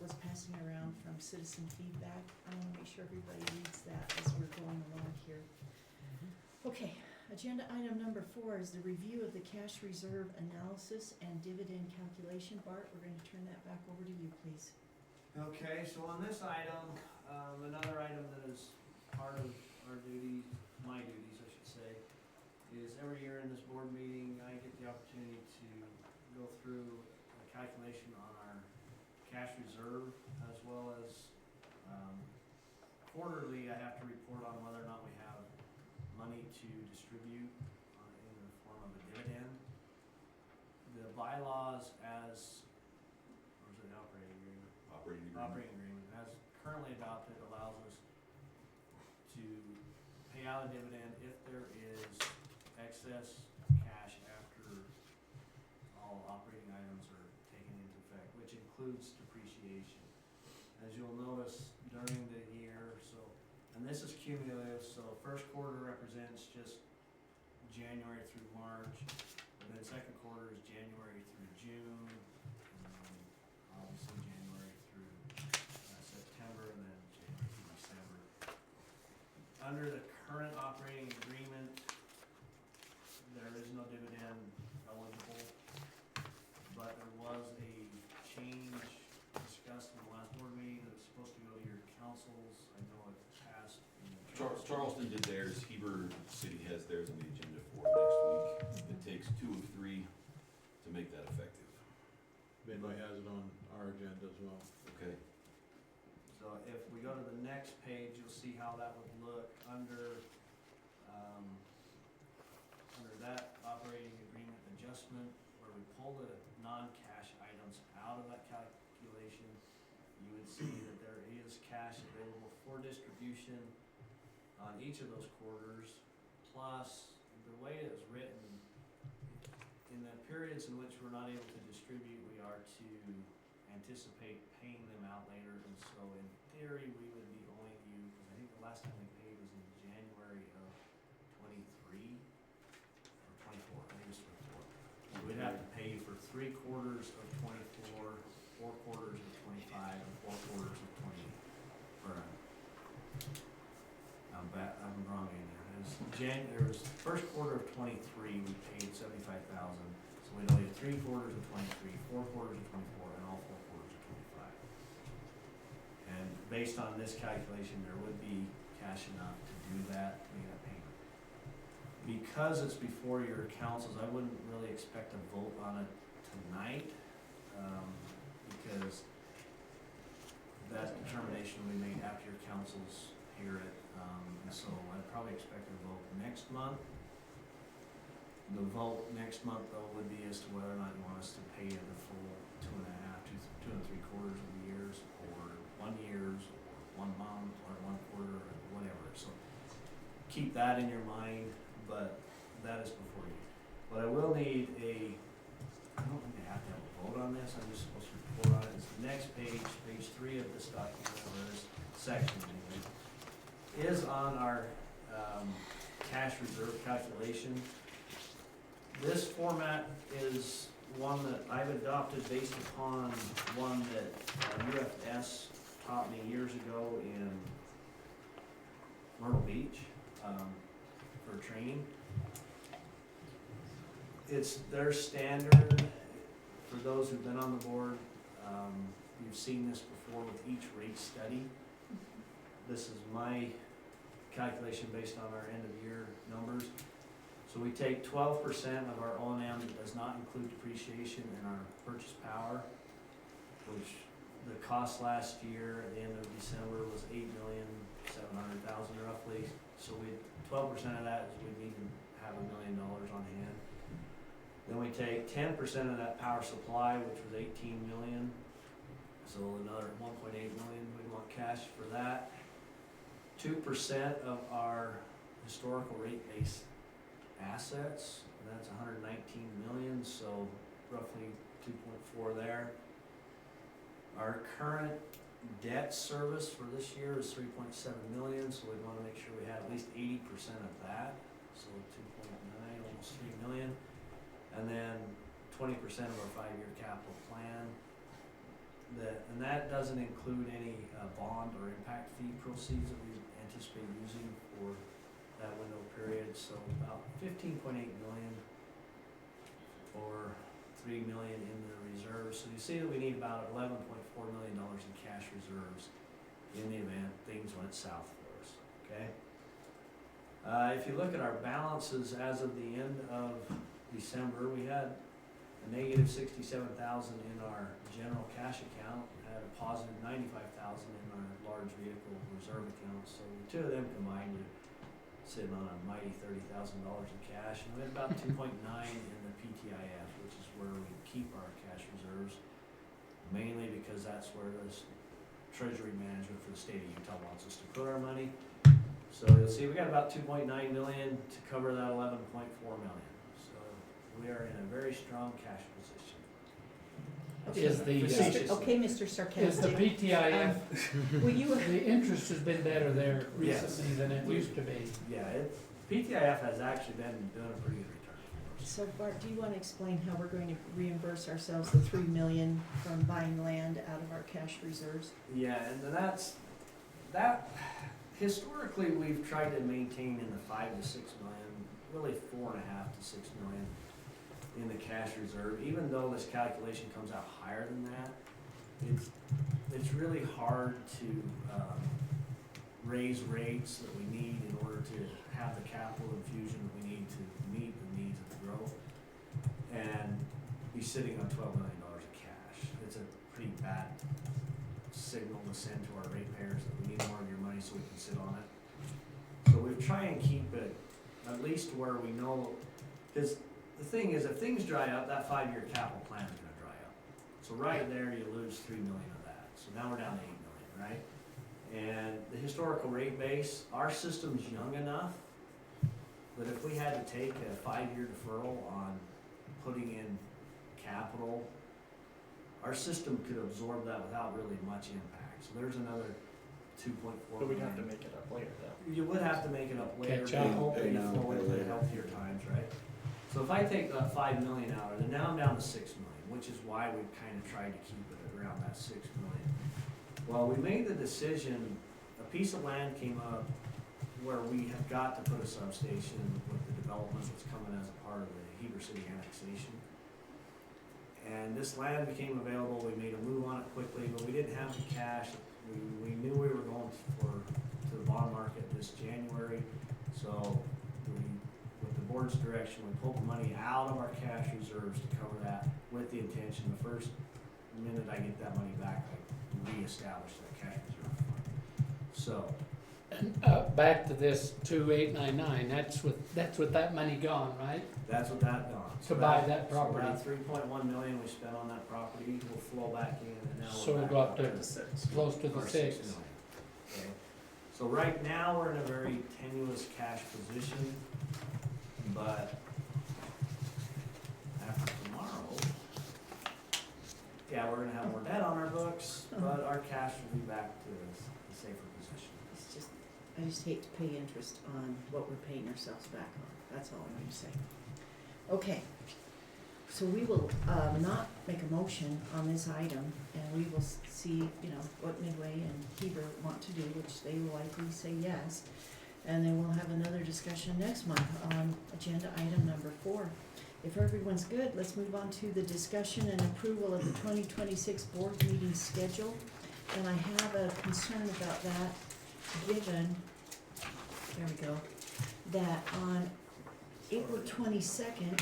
was passing around from citizen feedback. I wanna make sure everybody reads that as we're going along here. Okay, agenda item number 4 is the review of the cash reserve analysis and dividend calculation. Bart, we're gonna turn that back over to you, please. Okay, so on this item, another item that is part of our duties, my duties, I should say, is every year in this board meeting, I get the opportunity to go through a calculation on our cash reserve, as well as, quarterly, I have to report on whether or not we have money to distribute in the form of a dividend. The bylaws as, or is it operating agreement? Operating agreement. Operating agreement, as currently adopted, allows us to pay out a dividend if there is excess cash after all operating items are taken into effect, which includes depreciation. As you'll notice during the year, so, and this is cumulative, so first quarter represents just January through March, and then second quarter is January through June, and then obviously January through September, and then January through December. Under the current operating agreement, there is no dividend eligible, but there was a change discussed in the last board meeting that was supposed to go to your councils. I know it passed. in Charleston did theirs, Heber City has theirs on the agenda for next week. It takes 2 of 3 to make that effective. Midway has it on our agenda as well. Okay. So if we go to the next page, you'll see how that would look under under that operating agreement adjustment, where we pull the non-cash items out of that calculation, you would see that there is cash available for distribution on each of those quarters, plus the way it is written, in the periods in which we're not able to distribute, we are to anticipate paying them out later, and so in theory, we would be owing you, because I think the last time we paid was in January of 23 or 24, I think it was 24. We'd have to pay you for 3 quarters of 24, 4 quarters of 25, and 4 quarters of 20, or, I'm wrong in there. It was first quarter of 23, we paid 75,000, so we'd owe you 3 quarters of 23, 4 quarters of 24, and all 4 quarters of 25. And based on this calculation, there would be cash enough to do that, make that payment. Because it's before your councils, I wouldn't really expect a vote on it tonight, because that determination will be made after your councils hear it. And so I'd probably expect a vote next month. The vote next month, though, would be as to whether or not you want us to pay you the full 2.5, 2 3/4 of the years, or 1 year's, or 1 month, or 1 quarter, or whatever. So keep that in your mind, but that is before you. But I will need I don't think I have to have a vote on this, I'm just supposed to report on it. It's the next page, page 3 of this document, or this section, anyway, is on our cash reserve calculation. This format is one that I've adopted based upon one that UFS taught me years ago in Myrtle Beach for training. It's their standard. For those who've been on the board, you've seen this before with each rate study. This is my calculation based on our end of year numbers. So we take 12% of our O&M that does not include depreciation in our purchase power, which the cost last year at the end of December was $8,700,000 roughly. So 12% of that is we need to have $1 million on hand. Then we take 10% of that power supply, which was 18 million. So another 1.8 million, we want cash for that. 2% of our historical rate base assets, that's 119 million, so roughly 2.4 there. Our current debt service for this year is 3.7 million, so we want to make sure we have at least 80% of that, so 2.9, almost 3 million. And then 20% of our 5-year capital plan. And that doesn't include any bond or impact fee proceeds that we anticipate using for that window period. So about 15.8 million or 3 million in the reserves. So you see that we need about $11.4 million in cash reserves in the event things went south for us, okay? If you look at our balances as of the end of December, we had a negative 67,000 in our general cash account, had a positive 95,000 in our large vehicle reserve account. So the two of them combined are sitting on a mighty $30,000 in cash, and we had about 2.9 in the PTIF, which is where we keep our cash reserves, mainly because that's where the treasury management for the state of Utah wants us to put our money. So you'll see we got about 2.9 million to cover that 11.4 million. We are in a very strong cash position. Is the, Okay, Mr. Sarcastic. is the PTIF, Will you, the interest has been better there Yes. recently than it used to be. Yeah, PTIF has actually been doing a pretty good return for us. so Bart, do you wanna explain how we're going to reimburse ourselves the 3 million from buying land out of our cash reserves? Yeah, and that, historically, we've tried to maintain in the 5 to 6 million, really 4.5 to 6 million in the cash reserve. Even though this calculation comes out higher than that, it's really hard to raise rates that we need in order to have the capital infusion that we need to meet the needs of the growth and be sitting on $12 million of cash. It's a pretty bad signal to send to our ratepayers that we need more of your money so we can sit on it. So we try and keep it at least where we know, cause the thing is, if things dry up, that 5-year capital plan is gonna dry up. So right there, you lose 3 million of that, so now we're down to 8 million, right? And the historical rate base, our system's young enough that if we had to take a 5-year deferral on putting in capital, our system could absorb that without really much impact. So there's another 2.4 But we'd have to million. make it up later though. You would have to make it up later, Catch but up. hopefully Pay now, flow pay into the later. healthier times, right? So if I take that 5 million out, then now I'm down to 6 million, which is why we've kind of tried to keep it around that 6 million. Well, we made the decision, a piece of land came up where we have got to put a substation with the development that's coming as a part of the Heber City annexation. And this land became available, we made a move on it quickly, but we didn't have the cash. We knew we were going to the bond market this January, so with the board's direction, we pulled the money out of our cash reserves to cover that with the intention, the first minute I get that money back, I reestablish that cash reserve fund. So, And, back to this 2899, that's with that money gone, right? that's what that done. To buy that property. So that 3.1 million we spent on that property will flow back in, and now So we're we'll back go up up to to 6. close to the Or 6. 6 million. Okay, so right now, we're in a very tenuous cash position, but after tomorrow, yeah, we're gonna have more debt on our books, but our cash will be back to a safer position. It's just, I just hate to pay interest on what we're paying ourselves back on, that's all I'm gonna say. Okay, so we will, not make a motion on this item, and we will see, you know, what Midway and Heber want to do, which they will likely say yes. And then we'll have another discussion next month on agenda item number 4. If everyone's good, let's move on to the discussion and approval of the 2026 board meeting schedule. And I have a concern about that, given, there we go, that on April 22nd,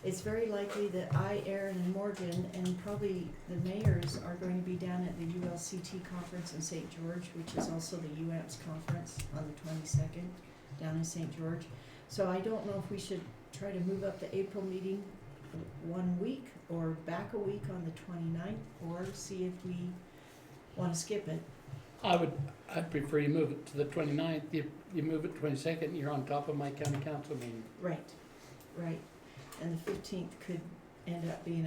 it's very likely that I, Aaron, and Morgan, and probably the mayors are going to be down at the ULCT conference in St. George, which is also the UAMPS conference on the 22nd, down in St. George. So I don't know if we should try to move up the April meeting 1 week, or back a week on the 29th, or see if we wanna skip it. I'd prefer you move it to the 29th. If you move it 22nd, you're on top of my county council meeting. Right, right. And the 15th could end up being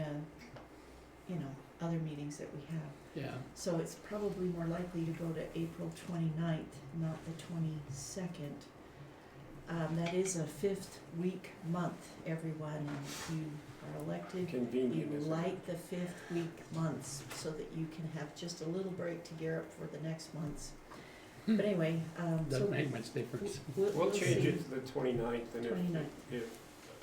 other meetings that we have. Yeah. So it's probably more likely to go to April 29th, not the 22nd. That is a 5th week month, everyone, and if you are elected, Convenient, you isn't it? like the 5th week months, so that you can have just a little break to gear up for the next months. But anyway, so Doesn't make much difference. We'll change see. it to the 29th, and 29th. if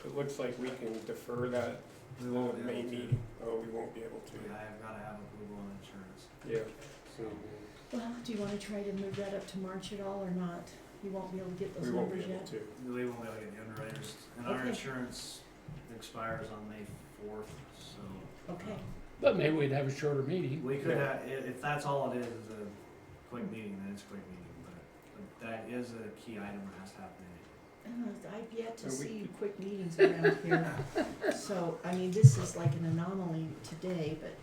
it looks like we can defer that to the May meeting, we won't be able to. I've gotta have approval on insurance. Yeah, so Well, do you wanna try to move that up to March at all, or not? You won't be able to get those we won't be numbers able yet? to. We won't be able to get the underwriters, and our Okay. insurance expires on May 4th, so. Okay. But maybe we'd have a shorter meeting. We could Yeah. have, if that's all it is a quick meeting, then it's a quick meeting, but that is a key item that has to happen. I've yet to Are we- see quick meetings around here, so, I mean, this is like an anomaly today, but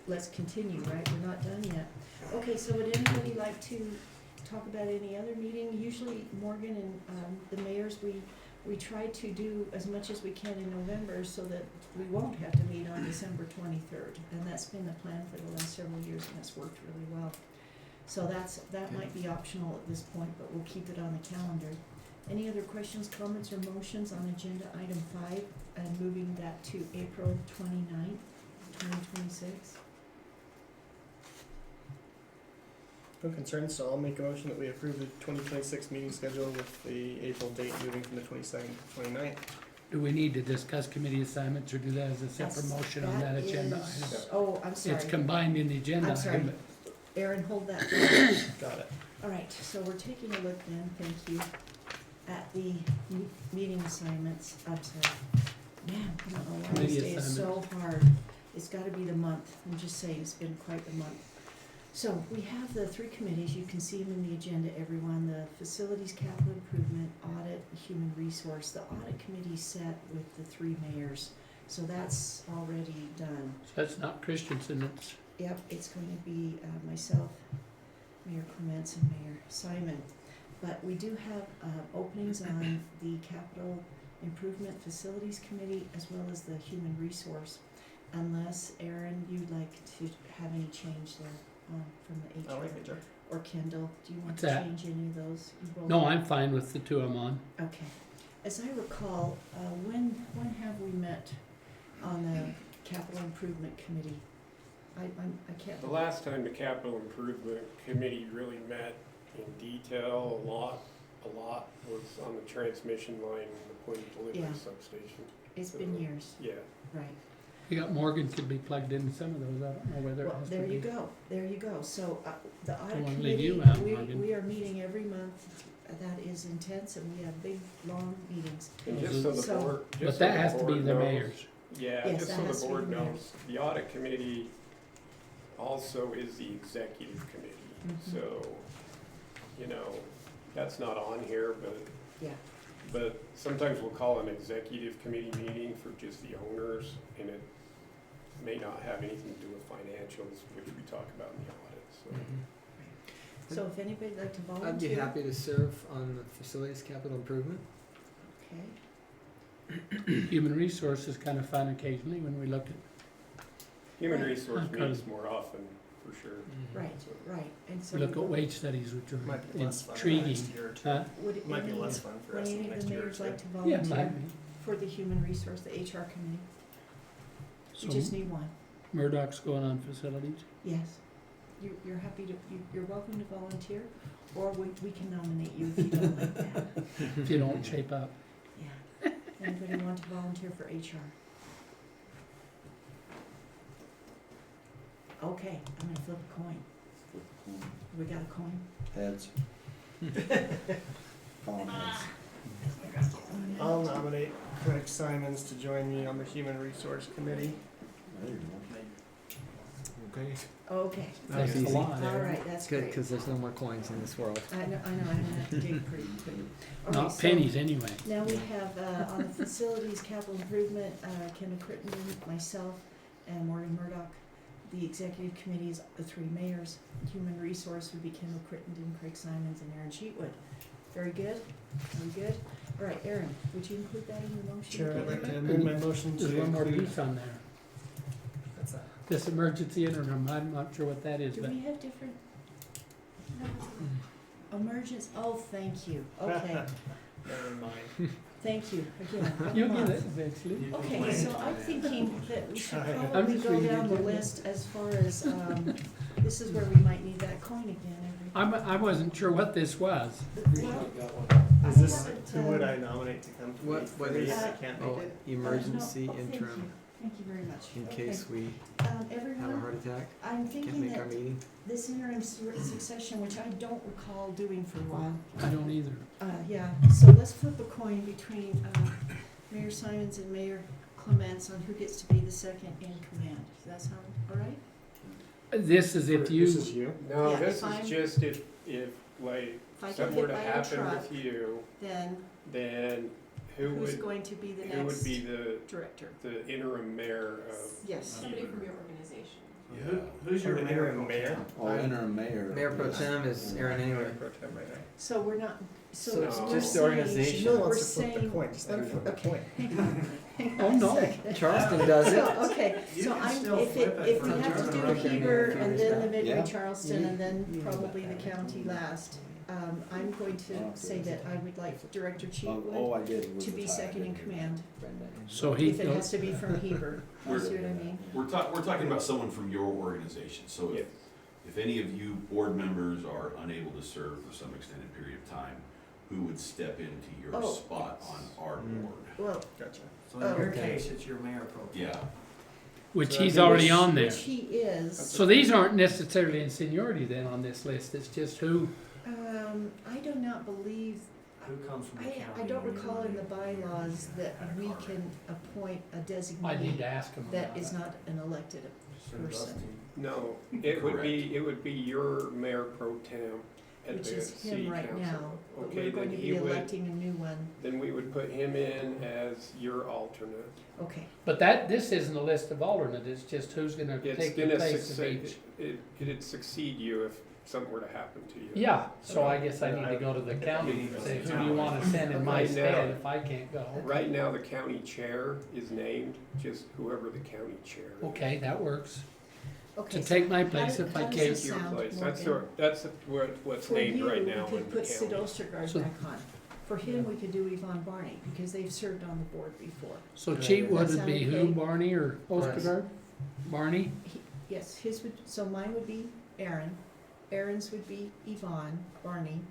let's continue, right? We're not done yet. Okay, so would anybody like to talk about any other meeting? Usually Morgan and, the mayors, we try to do as much as we can in November so that we won't have to meet on December 23rd. And that's been the plan for the last several years, and it's worked really well. So that might be optional at this point, but we'll keep it on the calendar. Any other questions, comments, or motions on agenda item 5 and moving that to April 29th, 2026? No concerns, so I'll make a motion that we approve the 2026 meeting schedule with the April date moving from the 22nd to 29th. Do we need to discuss committee assignments or do that as a separate motion on that agenda is- item? Oh, I'm sorry. It's combined in the agenda I'm sorry. item. Aaron, hold that thought. Got it. All right, so we're taking a look then, thank you, at the meeting assignments. I'm sorry. Man, I don't know why this Committee day is so hard. It's gotta be the month. I'm just saying, it's been quite the month. So we have the three committees, you can see them in the agenda, everyone, the facilities capital improvement, audit, human resource. The audit committee set with the three mayors, so that's already done. So that's not Christensen, it's, Yep, it's going to be myself, Mayor Clements, and Mayor Simon. But we do have openings on the capital improvement facilities committee as well as the human resource. Unless, Aaron, you'd like to have any change there from the HR? I like HR. Or Kendall, do you want What's to that? change any of those? You both- no, I'm fine with the two I'm on. Okay. As I recall, when have we met on the capital improvement committee? I can't. The last time the capital improvement committee really met in detail, a lot was on the transmission line and the point of delivery Yeah. substation. It's been years, Yeah, right. You got Morgan could be plugged into some of those, I don't know whether it Well, has to there you be. go, there you go. So, the audit wanna leave committee, you out, Morgan. we are meeting every month. That is intense, and we have big, long meetings. and just so the So- board, But just so that the has to be board the knows. mayor's. Yeah, Yes, just that so has the to be board the knows, mayor's. the audit committee also is the executive committee. Mhm. So, you know, that's not on here, but Yeah, But sometimes we'll call an executive committee meeting for just the owners, and it may not have anything to do with financials, which we talk about in the audit, so. so if anybody'd like to I'd volunteer. be happy to serve on the facilities capital improvement. Okay, Human resources kind of fun occasionally when we look at, Human Right. resource Okay. meets more often, for sure. right, So, right, and so. we look at wage studies, which Might are be less fun for the intriguing. next year or two. Huh? Would Might be any, less fun for would us in any the of next the year or mayors two. like to Yeah, volunteer might be. for the human resource, the HR committee? You So just need one. Murdoch's going on facilities. Yes. You're happy to, you're welcome to volunteer, or we can nominate you if you don't like that. If you don't shape up. Yeah. Anybody want to volunteer for HR? Okay, I'm gonna flip a coin. We got a coin? Heads. Calling heads. I'll nominate Craig Simons to join me on the Human Resource Committee. There you go. Okay. Okay, That's Thanks a easy. lot, all Aaron. right, that's Good, great. because there's no more coins in this world. I know, I'm gonna have to dig pretty quick. All right, Not so pennies anyway. now we have, on the facilities capital improvement, Kendall Crittenden, myself, and Morgan Murdoch. The executive committee is the three mayors. Human resource would be Kendall Crittenden, Craig Simons, and Aaron Sheetwood. Very good, very good. All right, Aaron, would you include that in your motion? Chair, I'd like to again? amend my motion to There's one more include. piece on there. What's that? This emergency interim, I'm not sure what that is, Do but we have different? Emergence, oh, thank you, okay, Never mind. thank you, again. you'll come get on. it eventually. Okay, so I'm thinking that we should Try it. probably just go reading down it, the didn't I? list as far as, this is where we might need that coin again I wasn't sure what this was. Well, I Is this, haven't, who would I nominate to come to What- me what for these? is- I can't Oh, make it. emergency no, oh, interim, Thank you very much. in Okay. case we have a Everyone, heart attack, I'm can't thinking make that our meeting. this interim succession, which I don't recall doing for a while, I don't either. yeah, so let's flip a coin between, Mayor Simons and Mayor Clements on who gets to be the second in command. Does that sound all right? This is if you, This is you? No, Yeah, this if I'm- is just if like, If I get something were hit to by a happen truck, with you, then then who who's would, going to be the who would next be the director? interim mayor of Yes. Somebody Heber? from your organization. Who's your Or the mayor? interim mayor? Oh, interim mayor. Mayor Pro Tem is Aaron anyway. Pro tem right now. So we're not, So so it's we're just the saying, organization. Who we're wants to flip the saying, coin? Just let me flip the okay, coin. hang Oh, on a no. second. Charleston does it. So, okay, You so can I'm, still if flip it if for we the have to general do election. Heber and then the Yeah. Midway Charleston and then Yeah. probably the county last, I'm going to say that I would like Director Cheatwood Oh, I did. It was to be retired. second in command, so he if it has goes, to be from Heber, you see what I mean? We're talking about someone from your organization, so if any of you board members are unable to serve for some extended period of time, who would step into your Oh. spot on our board? Well, Gotcha. So in your Okay. case, it's your mayor pro tem. Yeah, which So he's I think already on there. which he is, So these aren't necessarily in seniority then on this list, it's just who, I do not believe, Who comes from the county? I don't recall in the bylaws that we can appoint a I need designee to ask him that about is that. not an elected person, No, it would be your mayor pro tem at which the is city him right now. council. But Okay, we're going to then be he would, electing a new one. then we would put him in as your alternate. Okay, But this isn't a list of alternates, it's just who's gonna It's take the gonna place of succeed, each. it'd succeed you if something were to happen to you. Yeah, so I guess I need to go to the county and say, who do you wanna send in my Right now. stead if I can't go? Right now, the county chair is named, just whoever the county chair is. Okay, that works. okay. To so take my how place does- if I how does can't. this Your sound, place, Morgan? that's what's named right now For you, in we the could put Sid county. Ostergaard So- back on. For him, we could do Yvonne Barney, because they've served on the board before. So Good Cheatwood idea. would be Does that who, sound Barney or Ostergaard? Barney? Yes, his would, so mine would be Aaron, Aaron's would be Yvonne Barney,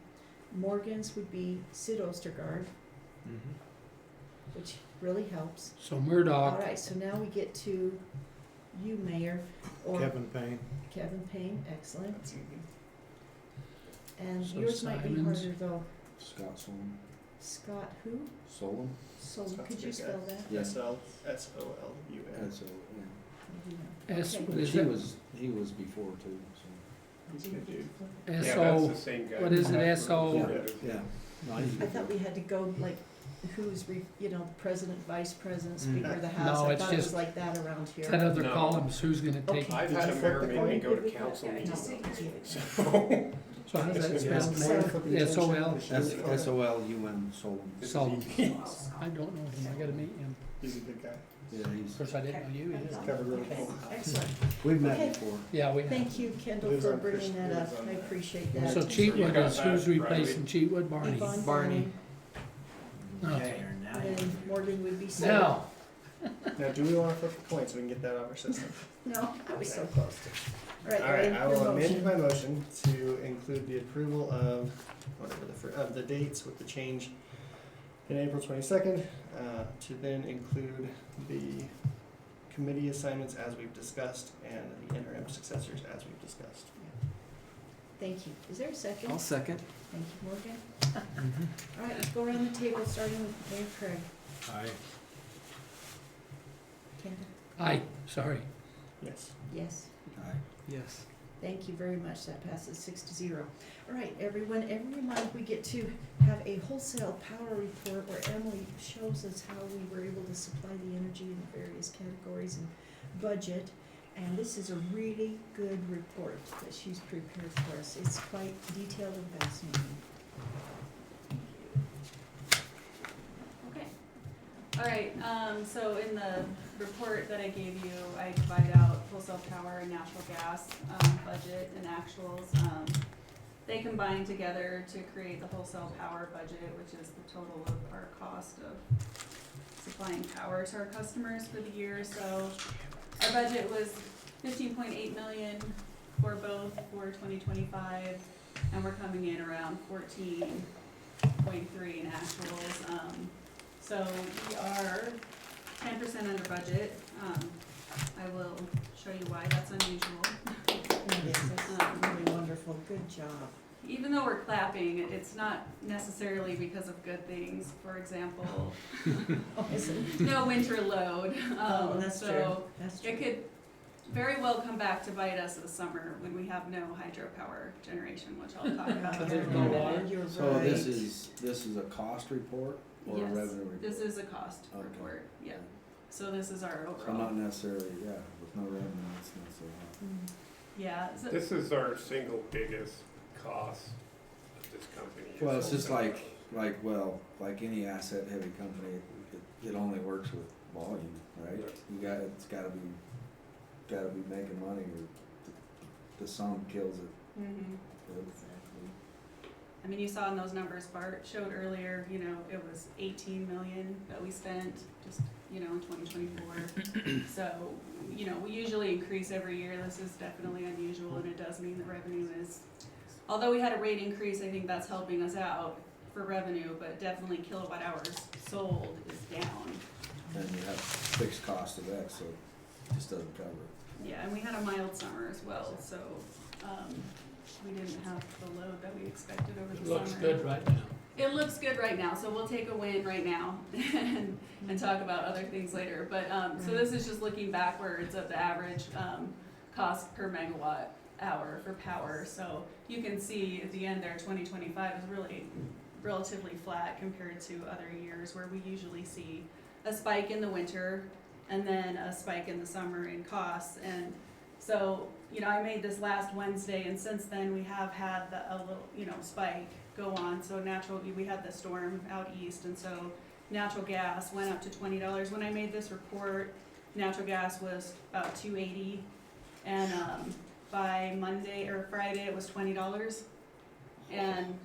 Morgan's would be Sid Ostergaard, which really helps. So Murdoch, Alright, so now we get to you, Mayor, or Kevin Payne. Kevin Payne, excellent. And So yours might be Simons. harder though. Scott Solon. Scott who? Solon? So, Scott's could a you good guy. spell that? Yeah. SLSOLUN. That's a, yeah. S, Okay. what But is he it? he was before too, so. He's a good dude. S Yeah, O, that's the same guy. what is it, S O? Yeah, yeah. No, he's a I good thought dude. we had to go like, who's president, vice president, speaker of the No, house, I it's thought it was just- like that around here. That other No. columns, who's gonna take, Okay. I've Did had you a flip mayor the make coin? me go to Yeah, council I meetings. know. So, so how does that Yes, spell? Mayor flipping the S O coin, L? the shoe. SOLUN, Solon. Solomon. I don't know him, I gotta meet him. He's a good guy. Yeah, Of he's, course, I didn't know you either. Covered really Okay, cool. excellent. we've met Okay. before. Yeah, we have. Thank you, Kendall, Lives for on bringing Christian- that up, lives on I that. appreciate that. So You Cheatwood got is, who's that, right? replacing Cheatwood? Barney. Yvonne Barney. Oh. Okay, And then Morgan would be Sid. Now, Now, do we wanna flip the coin so we can get that out of our system? No, I was so close to. Alright, Alright, Aaron, I your will amend motion. my motion to include the approval of whatever of the dates with the change in April 22nd, to then include the committee assignments as we've discussed and the interim successors as we've discussed. Thank you. Is there a second? I'll second. Thank you, Morgan. Alright, let's go around the table, starting with Mayor Craig. Aye. Kendall? aye, sorry. Yes. Yes. Aye. Yes. Thank you very much, that passes 6-0. All right, everyone, every month we get to have a wholesale power report where Emily shows us how we were able to supply the energy in the various categories and budget. And this is a really good report that she's prepared for us. It's quite detailed and fascinating. Okay. All right, so in the report that I gave you, I divide out wholesale power and natural gas, budget and actuals. They combine together to create the wholesale power budget, which is the total of our cost of supplying power to our customers for the year. So our budget was 15.8 million for both for 2025, and we're coming in around 14.3 in actuals. So we are 10% under budget. I will show you why that's unusual. Yes, that's really wonderful, good job. Even though we're clapping, it's not necessarily because of good things. For example, Oh, is it? no winter load. Oh, that's true, So that's true. it could very well come back to bite us this summer when we have no hydropower generation, which I'll talk about Because here there's in a no minute. water? You're So right. this is a cost report or a Yes, revenue report? This is a cost Okay. report, yeah. So this is our So overall, not necessarily, yeah, with no revenue, it's not so high. Mm. yeah, so, this is our single biggest cost of this company. is Well, it's just wholesale. like any asset heavy company, it only works with volume, right? It's gotta be making money or the sum kills it. mhm. I mean, you saw in those numbers Bart showed earlier, it was 18 million that we spent just, in 2024. So, we usually increase every year. This is definitely unusual, and it does mean the revenue is, although we had a rate increase, I think that's helping us out for revenue, but definitely kilowatt hours sold is down. And you have fixed cost of X, so it just doesn't cover it. Yeah, and we had a mild summer as well, so, we didn't have the load that we expected over the It summer. looks good right now. It looks good right now, so we'll take a win right now and talk about other things later. But, so this is just looking backwards of the average, cost per megawatt hour for power. So you can see at the end there, 2025 is really relatively flat compared to other years where we usually see a spike in the winter and then a spike in the summer in costs. And so, you know, I made this last Wednesday, and since then we have had a little, you know, spike go on. So we had the storm out east, and so natural gas went up to $20. When I made this report, natural gas was about $2.80, and by Monday or Friday it was $20, and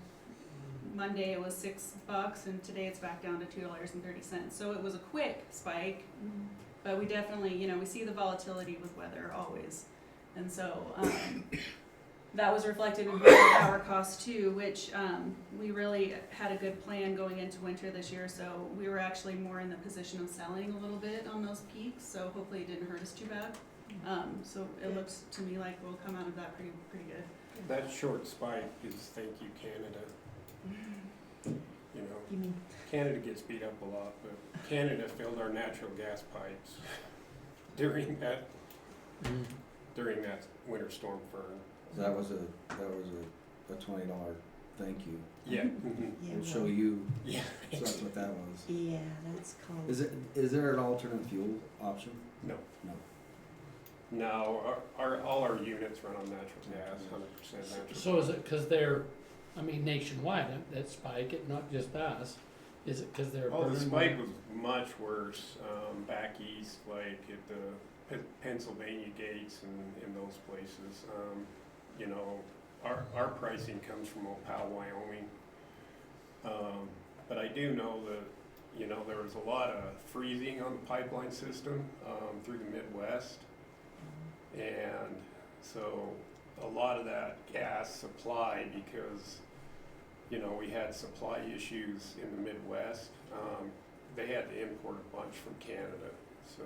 Monday it was $6, and today it's back down to $2.30. So it was a quick spike, but we definitely, you know, we see the volatility with weather always, and so that was reflected in power costs too, which we really had a good plan going into winter this year, so we were actually more in the position of selling a little bit on those peaks, so hopefully it didn't hurt us too bad. So it looks to me like we'll come out of that pretty good. That short spike is thank you, Canada. You know, You mean, Canada gets beat up a lot, but Canada filled our natural gas pipes during that winter storm fern. That was a $20 thank you. Yeah. yeah, We'll show well, you, Yeah. so that's what that was. yeah, that's called. Is there an alternate fuel option? No. No. No, all our units run on natural gas, 100% natural. So is it because they're, I mean, nationwide, that spike, it not just us, is it because they're Oh, the burning spike more? was much worse, back east, like at the Pennsylvania gates and in those places. You know, our pricing comes from Opal, Wyoming. But I do know that, you know, there was a lot of freezing on the pipeline system, through the Midwest. And so a lot of that gas supply, because, you know, we had supply issues in the Midwest, they had to import a bunch from Canada, so.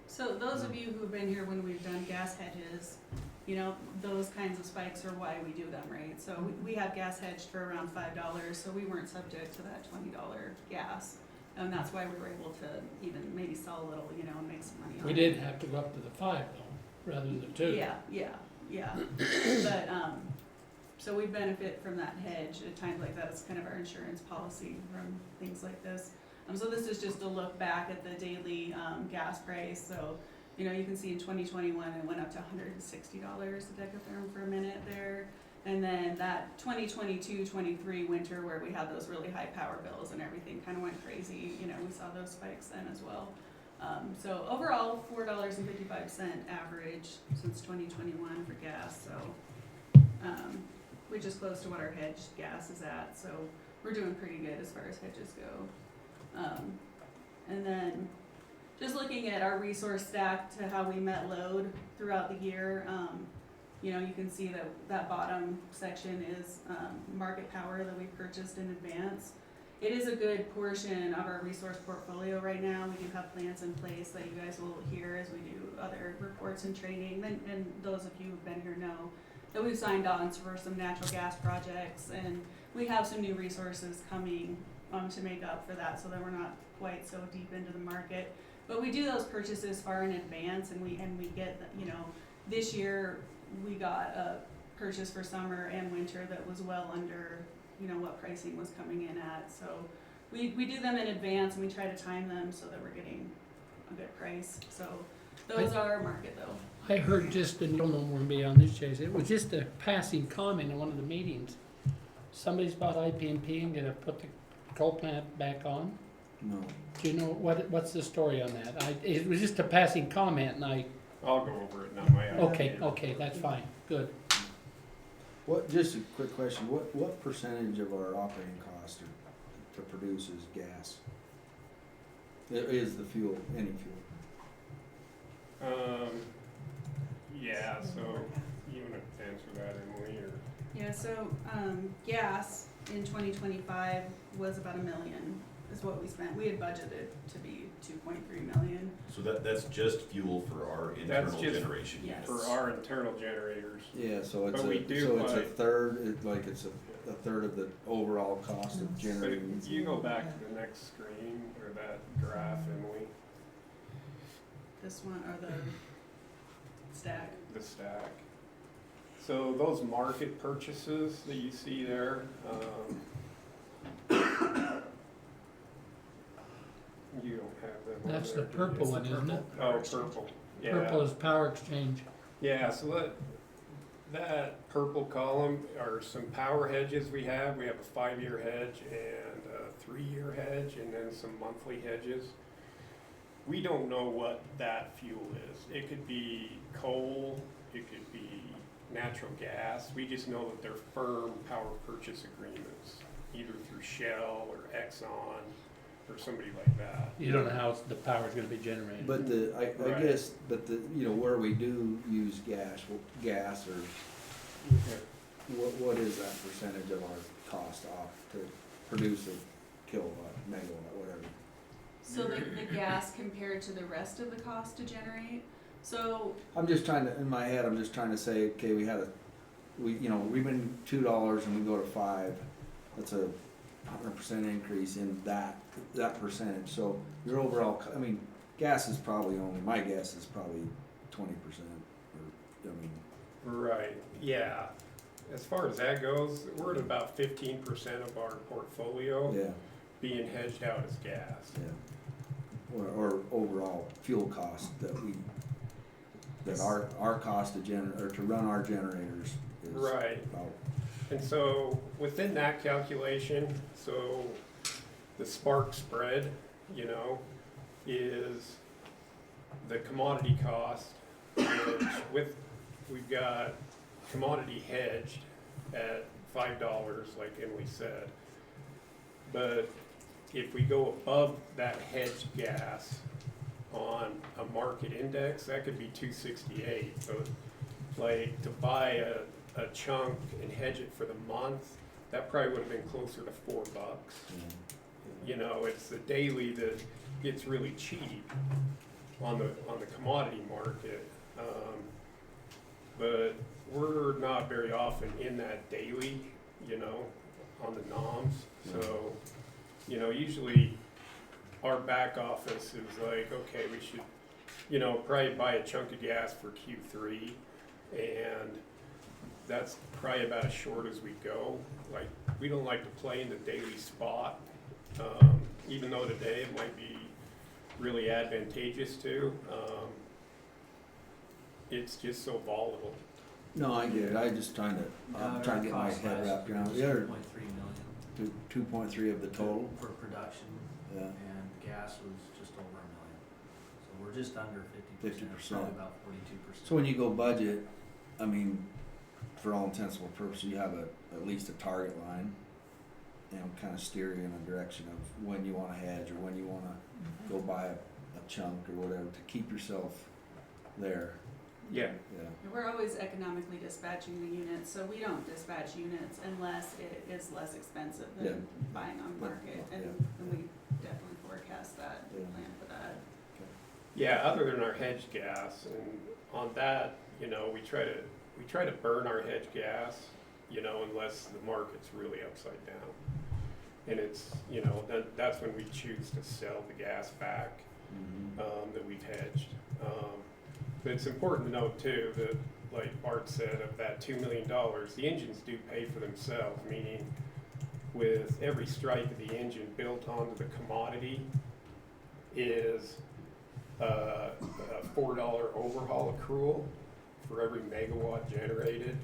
So those of you who've been here when we've done gas hedges, you know, those kinds of spikes are why we do them, right? So we have gas hedged for around $5, so we weren't subject to that $20 gas. And that's why we were able to even maybe sell a little, you know, and make some money on it. We did have to go up to the 5 though, rather than 2. Yeah. But, so we benefit from that hedge at times like that. It's kind of our insurance policy from things like this. So this is just a look back at the daily gas price. So, you know, you can see in 2021 it went up to $160 a decatherm for a minute there. And then that 2022-23 winter where we had those really high power bills and everything kind of went crazy, you know, we saw those spikes then as well. So overall, $4.55 average since 2021 for gas. So we just close to what our hedged gas is at. So we're doing pretty good as far as hedges go. And then just looking at our resource stack to how we met load throughout the year, you know, you can see that that bottom section is market power that we purchased in advance. It is a good portion of our resource portfolio right now. We do have plans in place that you guys will hear as we do other reports and training. And those of you who've been here know that we've signed on for some natural gas projects, and we have some new resources coming to make up for that, so that we're not quite so deep into the market. But we do those purchases far in advance, and we get, you know, this year we got a purchase for summer and winter that was well under, you know, what pricing was coming in at. So we do them in advance, and we try to time them so that we're getting a good price. So those are our market though. I heard just, and you'll know more than me on this, Chase, it was just a passing comment in one of the meetings. Somebody's bought IP&P and gonna put the coal plant back on. No. Do you know what's the story on that? It was just a passing comment, and I'll go over it, not my idea. okay, that's fine, good. Just a quick question, what percentage of our operating cost to produce is gas? Is the fuel, any fuel? Yeah, so you wanna answer that, Emily, or? Yeah, so gas in 2025 was about $1 million is what we spent. We had budgeted to be 2.3 million. So that's just fuel for our internal just generation Yes. units. For our internal generators. Yeah, so it's But we do it's a buy- third, it's a third of the overall cost of But generating. if you go back to the next screen, or that graph, Emily. this one, or the stack? the stack. So those market purchases that you see there, you don't have them on That's the there, do you? purple one, isn't it? Oh, purple, yeah. Purple is power exchange. Yeah, so that purple column are some power hedges we have. We have a 5-year hedge and a 3-year hedge, and then some monthly hedges. We don't know what that fuel is. It could be coal, it could be natural gas. We just know that they're firm power purchase agreements, either through Shell or Exxon or somebody like that. You don't know how the power's gonna be generated. But I Right. guess, where we do use gas or what is that percentage of our cost off to produce a kilowatt, megawatt, whatever? So the gas compared to the rest of the cost to generate, so, I'm just trying to, in my head, I'm just trying to say, okay, we've been $2 and we go to 5, that's a 100% increase in that percentage, so your overall, gas is probably only, my guess is probably 20%, Right, yeah. As far as that goes, we're at about 15% of our portfolio yeah, being hedged out as gas. yeah. Or overall fuel cost that our cost to run our generators is Right. about, And so within that calculation, so the spark spread, is the commodity cost, which we've got commodity hedged at $5, like Emily said. But if we go above that hedged gas on a market index, that could be 268. So like to buy a chunk and hedge it for the month, that probably would have been closer to $4. It's the daily that gets really cheap on the commodity market. But we're not very often in that daily, on the noms. So, usually our back office is like, okay, we should, probably buy a chunk of gas for Q3, and that's probably about as short as we go. Like, we don't like to play in the daily spot, even though today it might be really advantageous to. It's just so volatile. no, I get it, I'm just trying to get my head wrapped around it. 2.3 million 2.3 of the total, for production, yeah, and gas was just over $1 million. So we're just under 50%, 50%. probably about 42%. so when you go budget, for all intents and purposes, you have at least a target line, kind of steer you in a direction of when you wanna hedge, or when you wanna go buy a chunk or whatever, to keep yourself there, Yeah. yeah. we're always economically dispatching the units, so we don't dispatch units unless it is less expensive Yeah. than buying on market, Yeah. and we definitely forecast that, Yeah. plan for that. Yeah, other than our hedged gas, and on that, we try to burn our hedged gas, unless the market's really upside down. And it's, that's when we choose to sell the gas back, that we've hedged. But it's important to note too, that like Bart said, of that $2 million, the engines do pay for themselves, meaning with every strike of the engine built onto the commodity is a $4 overhaul accrual for every megawatt generated.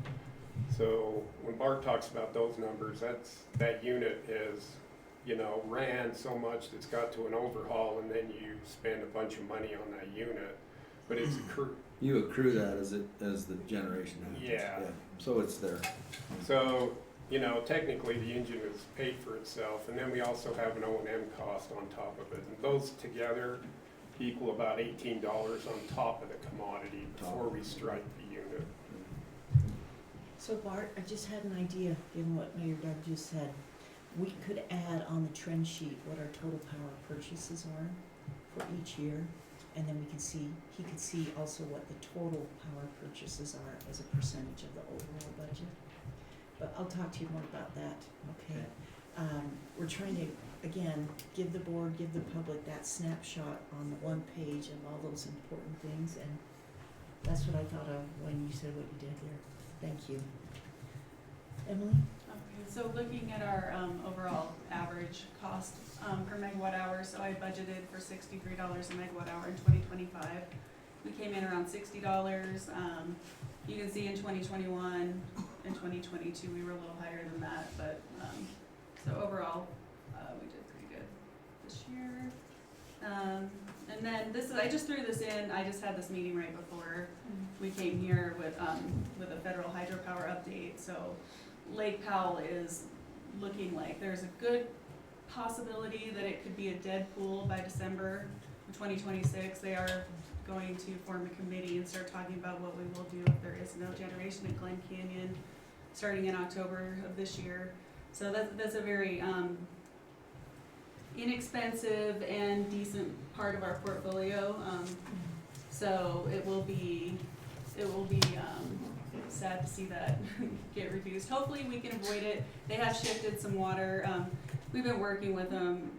So when Bart talks about those numbers, that unit is, ran so much that's got to an overhaul, and then you spend a bunch of money on that unit. But it's You accrue that as the generation happens. Yeah. So it's there. So, technically the engine is paid for itself, and then we also have an O&M cost on top of it. And those together equal about $18 on top of the commodity before we strike the unit. So Bart, I just had an idea, given what Mayor Doug just said. We could add on the trend sheet what our total power purchases are for each year, and then he could see also what the total power purchases are as a percentage of the overall budget. But I'll talk to you more about that, okay? We're trying to again, give the board, give the public that snapshot on the one page of all those important things, and that's what I thought of when you said what you did there. Thank you. Emily? Okay, so looking at our overall average cost per megawatt hour, so I budgeted for $63 a megawatt hour in 2025. We came in around $60. You can see in 2021 and 2022 we were a little higher than that, but so overall we did pretty good this year. And then I just threw this in. I just had this meeting right before we came here with a federal hydropower update. So Lake Powell is looking like there's a good possibility that it could be a dead pool by December of 2026. They are going to form a committee and start talking about what we will do if there is no generation at Glen Canyon starting in October of this year. So that's a very inexpensive and decent part of our portfolio. So it will be sad to see that get reduced. Hopefully we can avoid it. They have shifted some water. We've been working with them,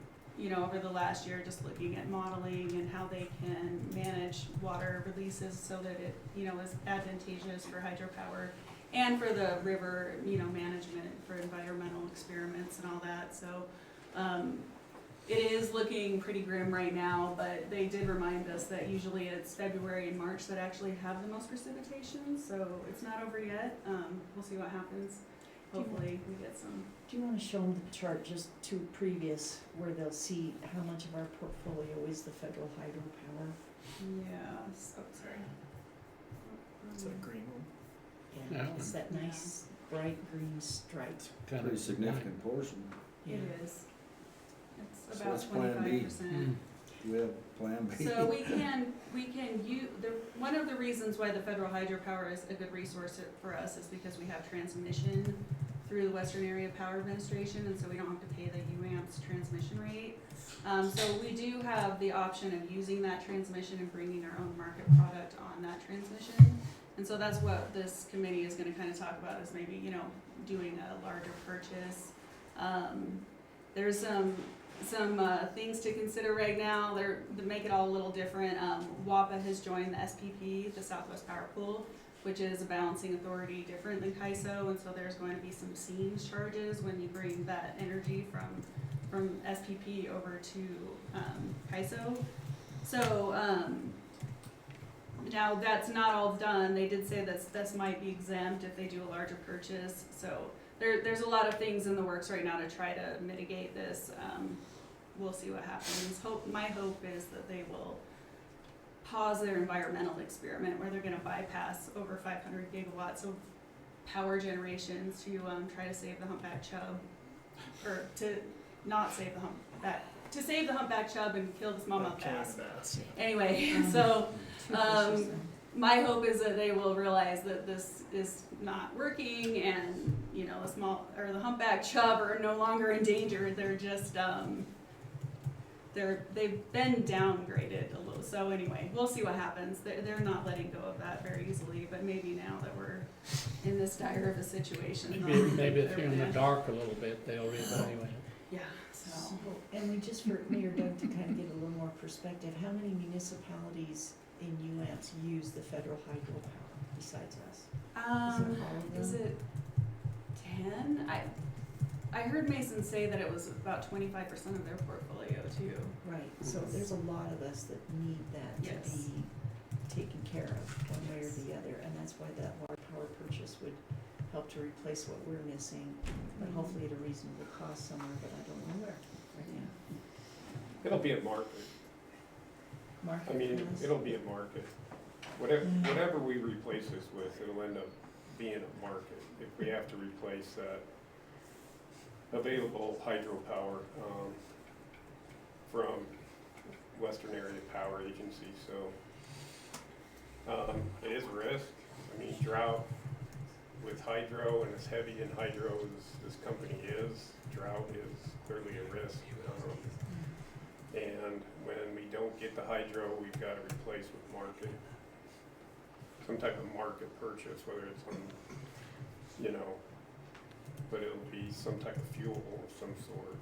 over the last year, just looking at modeling and how they can manage water releases so that it, is advantageous for hydropower and for the river, management for environmental experiments and all that. So it is looking pretty grim right now, but they did remind us that usually it's February and March that actually have the most precipitation, so it's not over yet. We'll see what happens. Hopefully we get some. Do you want to show them the chart just to previous where they'll see how much of our portfolio is the federal hydropower? Yes, oh, sorry. Is that green one? Yeah, That it's one. that nice bright green stripe. Kind Pretty of significant portion. Yeah. It is. It's So about it's Plan B. 25%. Mm. Do we have Plan B? So we can one of the reasons why the federal hydropower is a good resource for us is because we have transmission through the Western Area Power Administration, and so we don't have to pay the UAMPS transmission rate. So we do have the option of using that transmission and bringing our own market product on that transmission. And so that's what this committee is gonna kind of talk about, is maybe, doing a larger purchase. There's some things to consider right now. To make it all a little different. WAPA has joined the SPP, the Southwest Power Pool, which is a balancing authority different than CAISO, and so there's going to be some seams charges when you bring that energy from SPP over to CAISO. So now that's not all done. They did say this might be exempt if they do a larger purchase. So there's a lot of things in the works right now to try to mitigate this. We'll see what happens. My hope is that they will pause their environmental experiment where they're going to bypass over 500 gigawatts of power generation to try to save the humpback chub, or to not save the humpback, to save the humpback chub and kill the smallmouth bass. Anyway, so my hope is that they will realize that this is not working, and the humpback chub are no longer endangered. They're just they've been downgraded a little. So anyway, we'll see what happens. They're not letting go of that very easily, but maybe now that we're in this dire of a situation, maybe if you're in the dark a little bit, they'll reevaluate it. Yeah. So And we just, for Mayor Doug to kind of get a little more perspective, how many municipalities in UAMPS use the federal hydropower besides us? is it 10? I heard Mason say that it was about 25% of their portfolio too. Right, so there's a lot of us that need that to Yes. be taken care of one way or the other, and that's why that large power purchase would help to replace what we're missing, but hopefully at a reasonable cost somewhere, but I don't know where right now. It'll be at market. Market I mean, price? it'll be at market. Whatever we replace this with, it'll end up being at market. If we have to replace that available hydropower from Western Area Power Agency, so it is a risk. I mean, drought with hydro, and as heavy in hydro as this company is, drought is clearly a risk. And when we don't get the hydro, we've got to replace with market, some type of market purchase, whether it's on, but it'll be some type of fuel of some sort.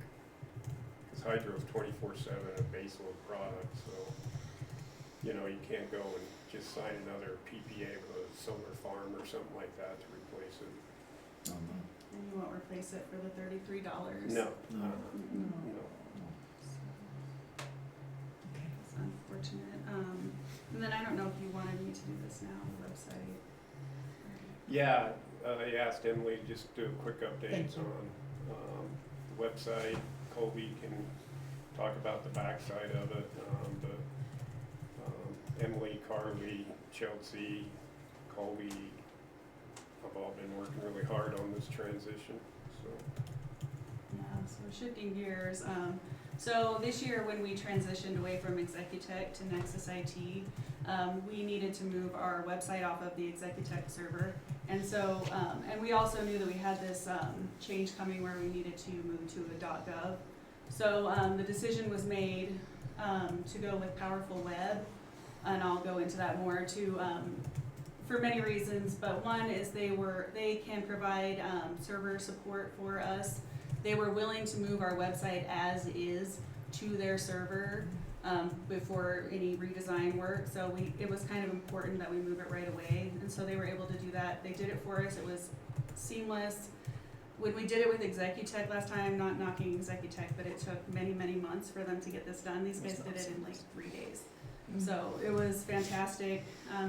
Because hydro's 24/7 a base load product, so, you know, you can't go and just sign another PPA with a solar farm or something like that to replace it. And you won't replace it for the $33. No, No. no. It's unfortunate. And then I don't know if you wanted me to do this now, the website. Yeah, I asked Emily to just do a quick update Thank you. on the website. Colby can talk about the backside of it. Emily, Carly, Chelsea, Colby have all been working really hard on this transition, so. Yeah, so shifting gears, so this year when we transitioned away from Executech to Nexus IT, we needed to move our website off of the Executech server. And so, and we also knew that we had this change coming where we needed to move to a .gov. So the decision was made to go with Powerful Web, and I'll go into that more too. For many reasons, but one is they can provide server support for us. They were willing to move our website as is to their server before any redesign work. So it was kind of important that we move it right away, and so they were able to do that. They did it for us. It was seamless. When we did it with Executech last time, not knocking Executech, but it took many, many months for them to get this done. These guys did it in like 3 days. So it was fantastic,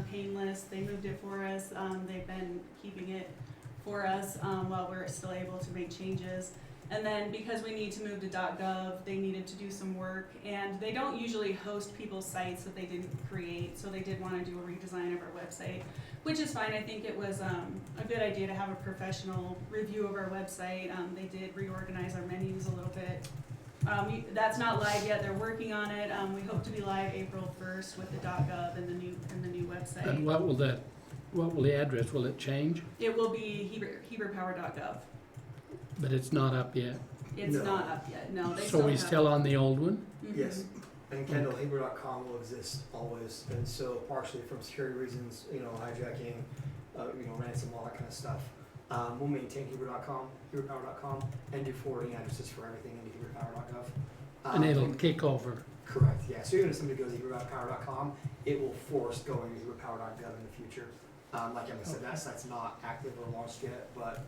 painless. They moved it for us. They've been keeping it for us while we're still able to make changes. And then because we need to move to .gov, they needed to do some work, and they don't usually host people's sites that they didn't create, so they did want to do a redesign of our website, which is fine. I think it was a good idea to have a professional review of our website. They did reorganize our menus a little bit. That's not live yet. They're working on it. We hope to be live April 1st with the .gov and the new website. And what will the address, will it change? It will be heberpower.gov. But it's not up yet. It's No. not up yet. No, they So we have- still on the old one? Mhm. Yes, and Kendall, Heber.com will exist always, and so partially from security reasons, you know, hijacking, you know, ransom, all that kind of stuff. We'll maintain Heber.com, heberpower.com, and do forwarding addresses for everything into heberpower.gov. And it'll kick over. Correct, yeah, so even if somebody goes to heber.power.com, it will force going to heberpower.gov in the future. Like Emma said, that site's not active or launched yet, but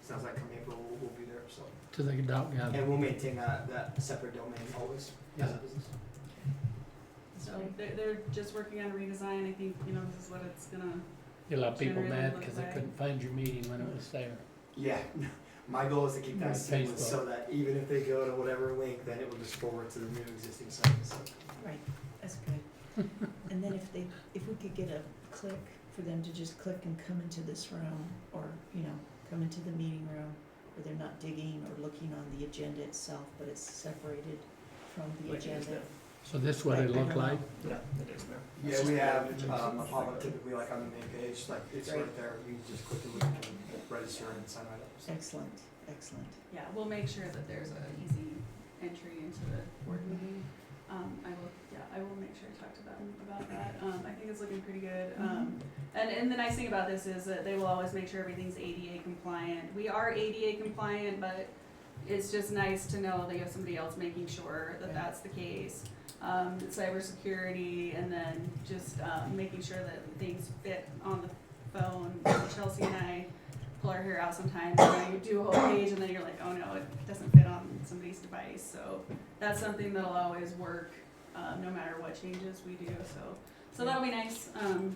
sounds like come April, we'll be there, so. To the .gov. And we'll maintain that separate domain always as a business. So they're just working on a redesign. I think, you know, this is what it's gonna. You'll have people Generally mad look because they like- couldn't find your meeting when it was there. Yeah, my goal is to keep that Like seamless so Facebook. that even if they go to whatever link, then it will just forward to the new existing site. So. Right, that's good. And then if we could get a click for them to just click and come into this room, or, you know, come into the meeting room, where they're not digging or looking on the agenda itself, but it's separated from the agenda. So this is what it looked like? Yeah, it is there. Yeah, we have a pop-up typically like on the main page, like it's Great. right there. You just click the link and register and sign right up. So. Excellent, excellent. Yeah, we'll make sure that there's a easy entry into the board meeting. I will make sure to talk to them about that. I think it's looking pretty good. And the nice thing about this is that they will always make sure everything's ADA compliant. We are ADA compliant, but it's just nice to know that you have somebody else making sure that that's the case. Cybersecurity, and then just making sure that things fit on the phone. Chelsea and I pull our hair out sometimes. You know, you do a whole page and then you're like, oh no, it doesn't fit on somebody's device. So that's something that'll always work no matter what changes we do. So that'll be nice. And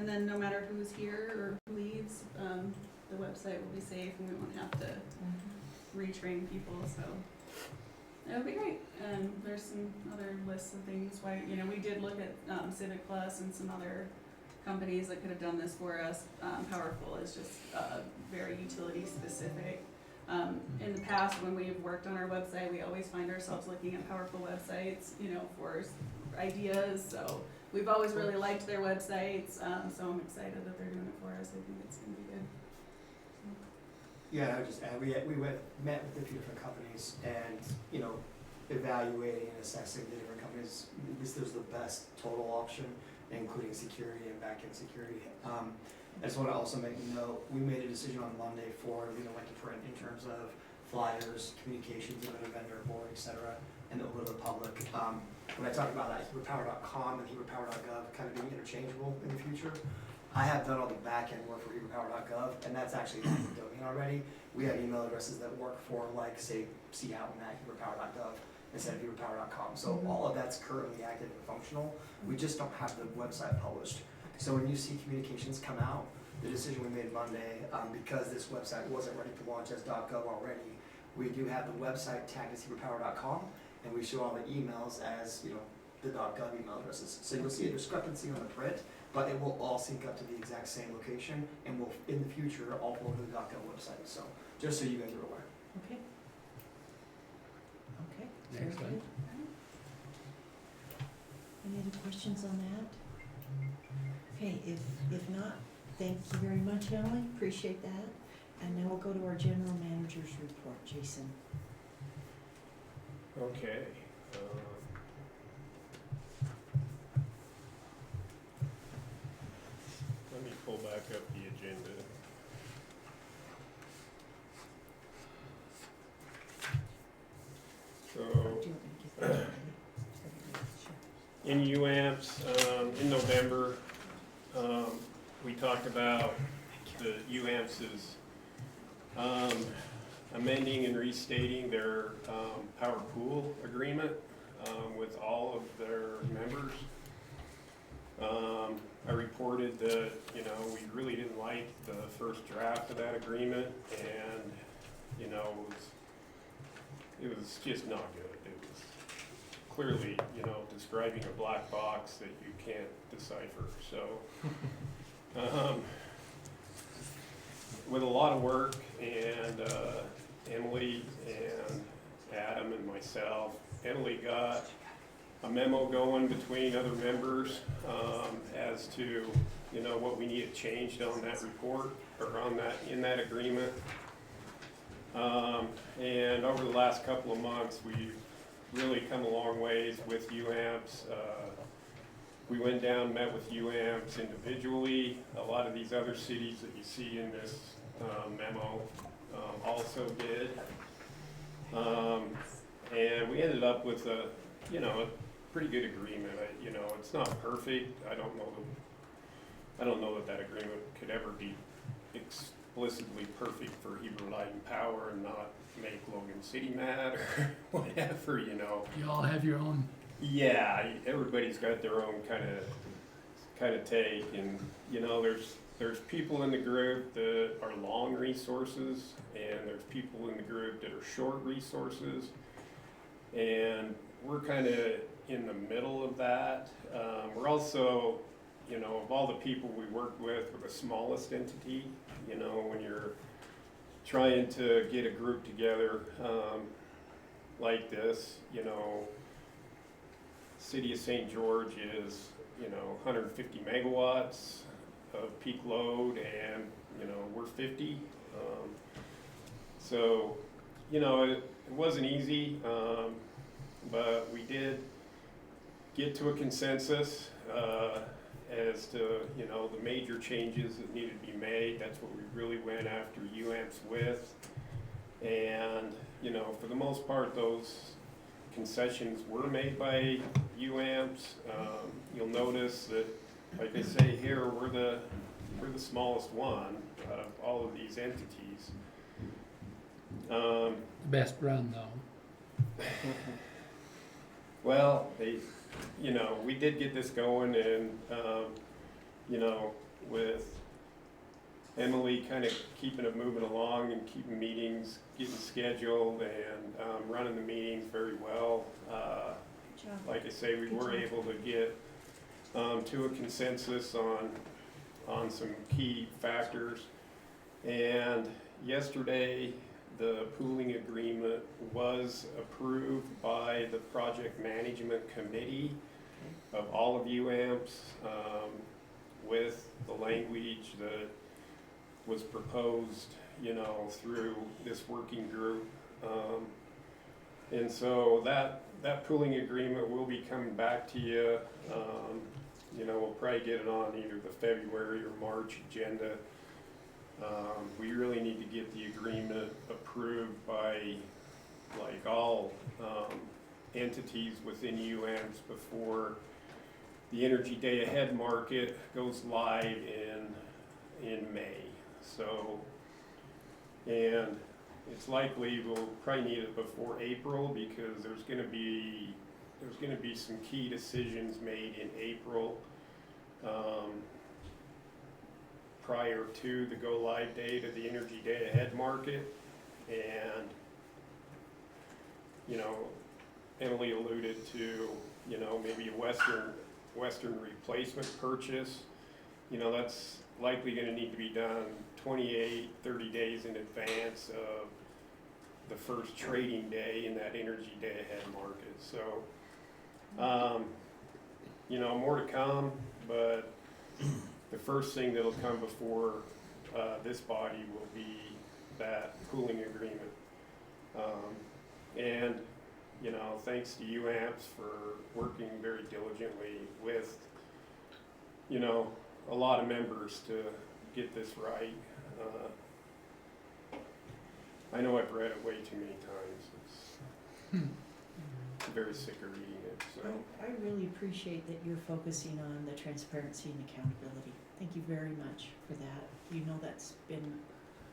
then no matter who's here or who leaves, the website will be safe and we won't have to retrain people. So it'll be great. And there's some other lists of things. Why, you know, we did look at Civic Plus and some other companies that could have done this for us. Powerful is just very utility specific. In the past, when we've worked on our website, we always find ourselves looking at Powerful websites, you know, for ideas. So we've always really liked their websites. So I'm excited that they're doing it for us. I think it's going to be good. Yeah, I would just add, we met with a few different companies and, you know, evaluating and assessing the different companies. This was the best total option, including security and back-end security. I just want to also make a note, we made a decision on Monday for, you know, like to print in terms of flyers, communications, even a vendor board, et cetera, and it will go to the public. When I talk about that HeberPower.com and HeberPower.gov kind of being interchangeable in the future, I have done all the back-end work for HeberPower.gov, and that's actually an active domain already. We have email addresses that work for, like, say, Seattle at HeberPower.gov instead of HeberPower.com. So all of that's currently active and functional. We just don't have the website published. So when you see communications come out, the decision we made Monday, because this website wasn't ready to launch as .gov already, we do have the website tagged as HeberPower.com, and we show all the emails as, you know, the .gov email addresses. So you'll see a discrepancy on the print, but it will all sync up to the exact same location, and will, in the future, all flow to the .gov website. So just so you guys are aware. Okay. Okay, very Excellent. good. Any other questions on that? Okay, if not, thank you very much, Emily, appreciate that. And now we'll go to our general manager's report, Jason. Okay. Let me pull back up the agenda. So, Do you want me to give that to you? Sure. in UAMPS, in November, we talked about the UAMPS's amending and restating their power pool agreement with all of their members. I reported that, you know, we really didn't like the first draft of that agreement, and, you know, it was just not good. It was clearly, you know, describing a black box that you can't decipher. So, with a lot of work, and Emily and Adam and myself, Emily got a memo going between other members as to, you know, what we needed changed on that report, or on that, in that agreement. And over the last couple of months, we've really come a long ways with UAMPS. We went down, met with UAMPS individually. A lot of these other cities that you see in this memo also did. And we ended up with a, you know, a pretty good agreement. You know, it's not perfect. I don't know that that agreement could ever be explicitly perfect for Heber Light and Power and not make Logan City mad or whatever, you know. You all have your own. Yeah, everybody's got their own kind of take, and you know, there's people in the group that are long resources, and there's people in the group that are short resources, and we're kind of in the middle of that. We're also, you know, of all the people we work with, we're the smallest entity. You know, when you're trying to get a group together like this, you know, City of St. George is, you know, 150 megawatts of peak load, and, you know, we're 50. So, you know, it wasn't easy, but we did get to a consensus as to, you know, the major changes that needed to be made. That's what we really went after UAMPS with. And, you know, for the most part, those concessions were made by UAMPS. You'll notice that, like I say here, we're the smallest one out of all of these entities. Best run though. Well, you know, we did get this going, and you know, with Emily kind of keeping it moving along and keeping meetings getting scheduled, and running the meetings very well. Good job. Like I say, we were able to get to a consensus on some key factors. And yesterday, the pooling agreement was approved by the project management committee of all of UAMPS, with the language that was proposed, you know, through this working group. And so that pooling agreement will be coming back to you. You know, we'll probably get it on either the February or March agenda. We really need to get the agreement approved by like all entities within UAMs before the Energy Day Ahead market goes live in May. So, and it's likely we'll probably need it before April because there's gonna be some key decisions made in April prior to the go live date of the Energy Day Ahead market. And you know, Emily alluded to, you know, maybe a Western replacement purchase. You know, that's likely gonna need to be done 28, 30 days in advance of the first trading day in that Energy Day Ahead market. So, you know, more to come, but the first thing that'll come before this body will be that pooling agreement. And, you know, thanks to UAMPS for working very diligently with, you know, a lot of members to get this right. I know I've read it way too many times. I'm very sick of reading it, so. I really appreciate that you're focusing on the transparency and accountability. Thank you very much for that. You know that's been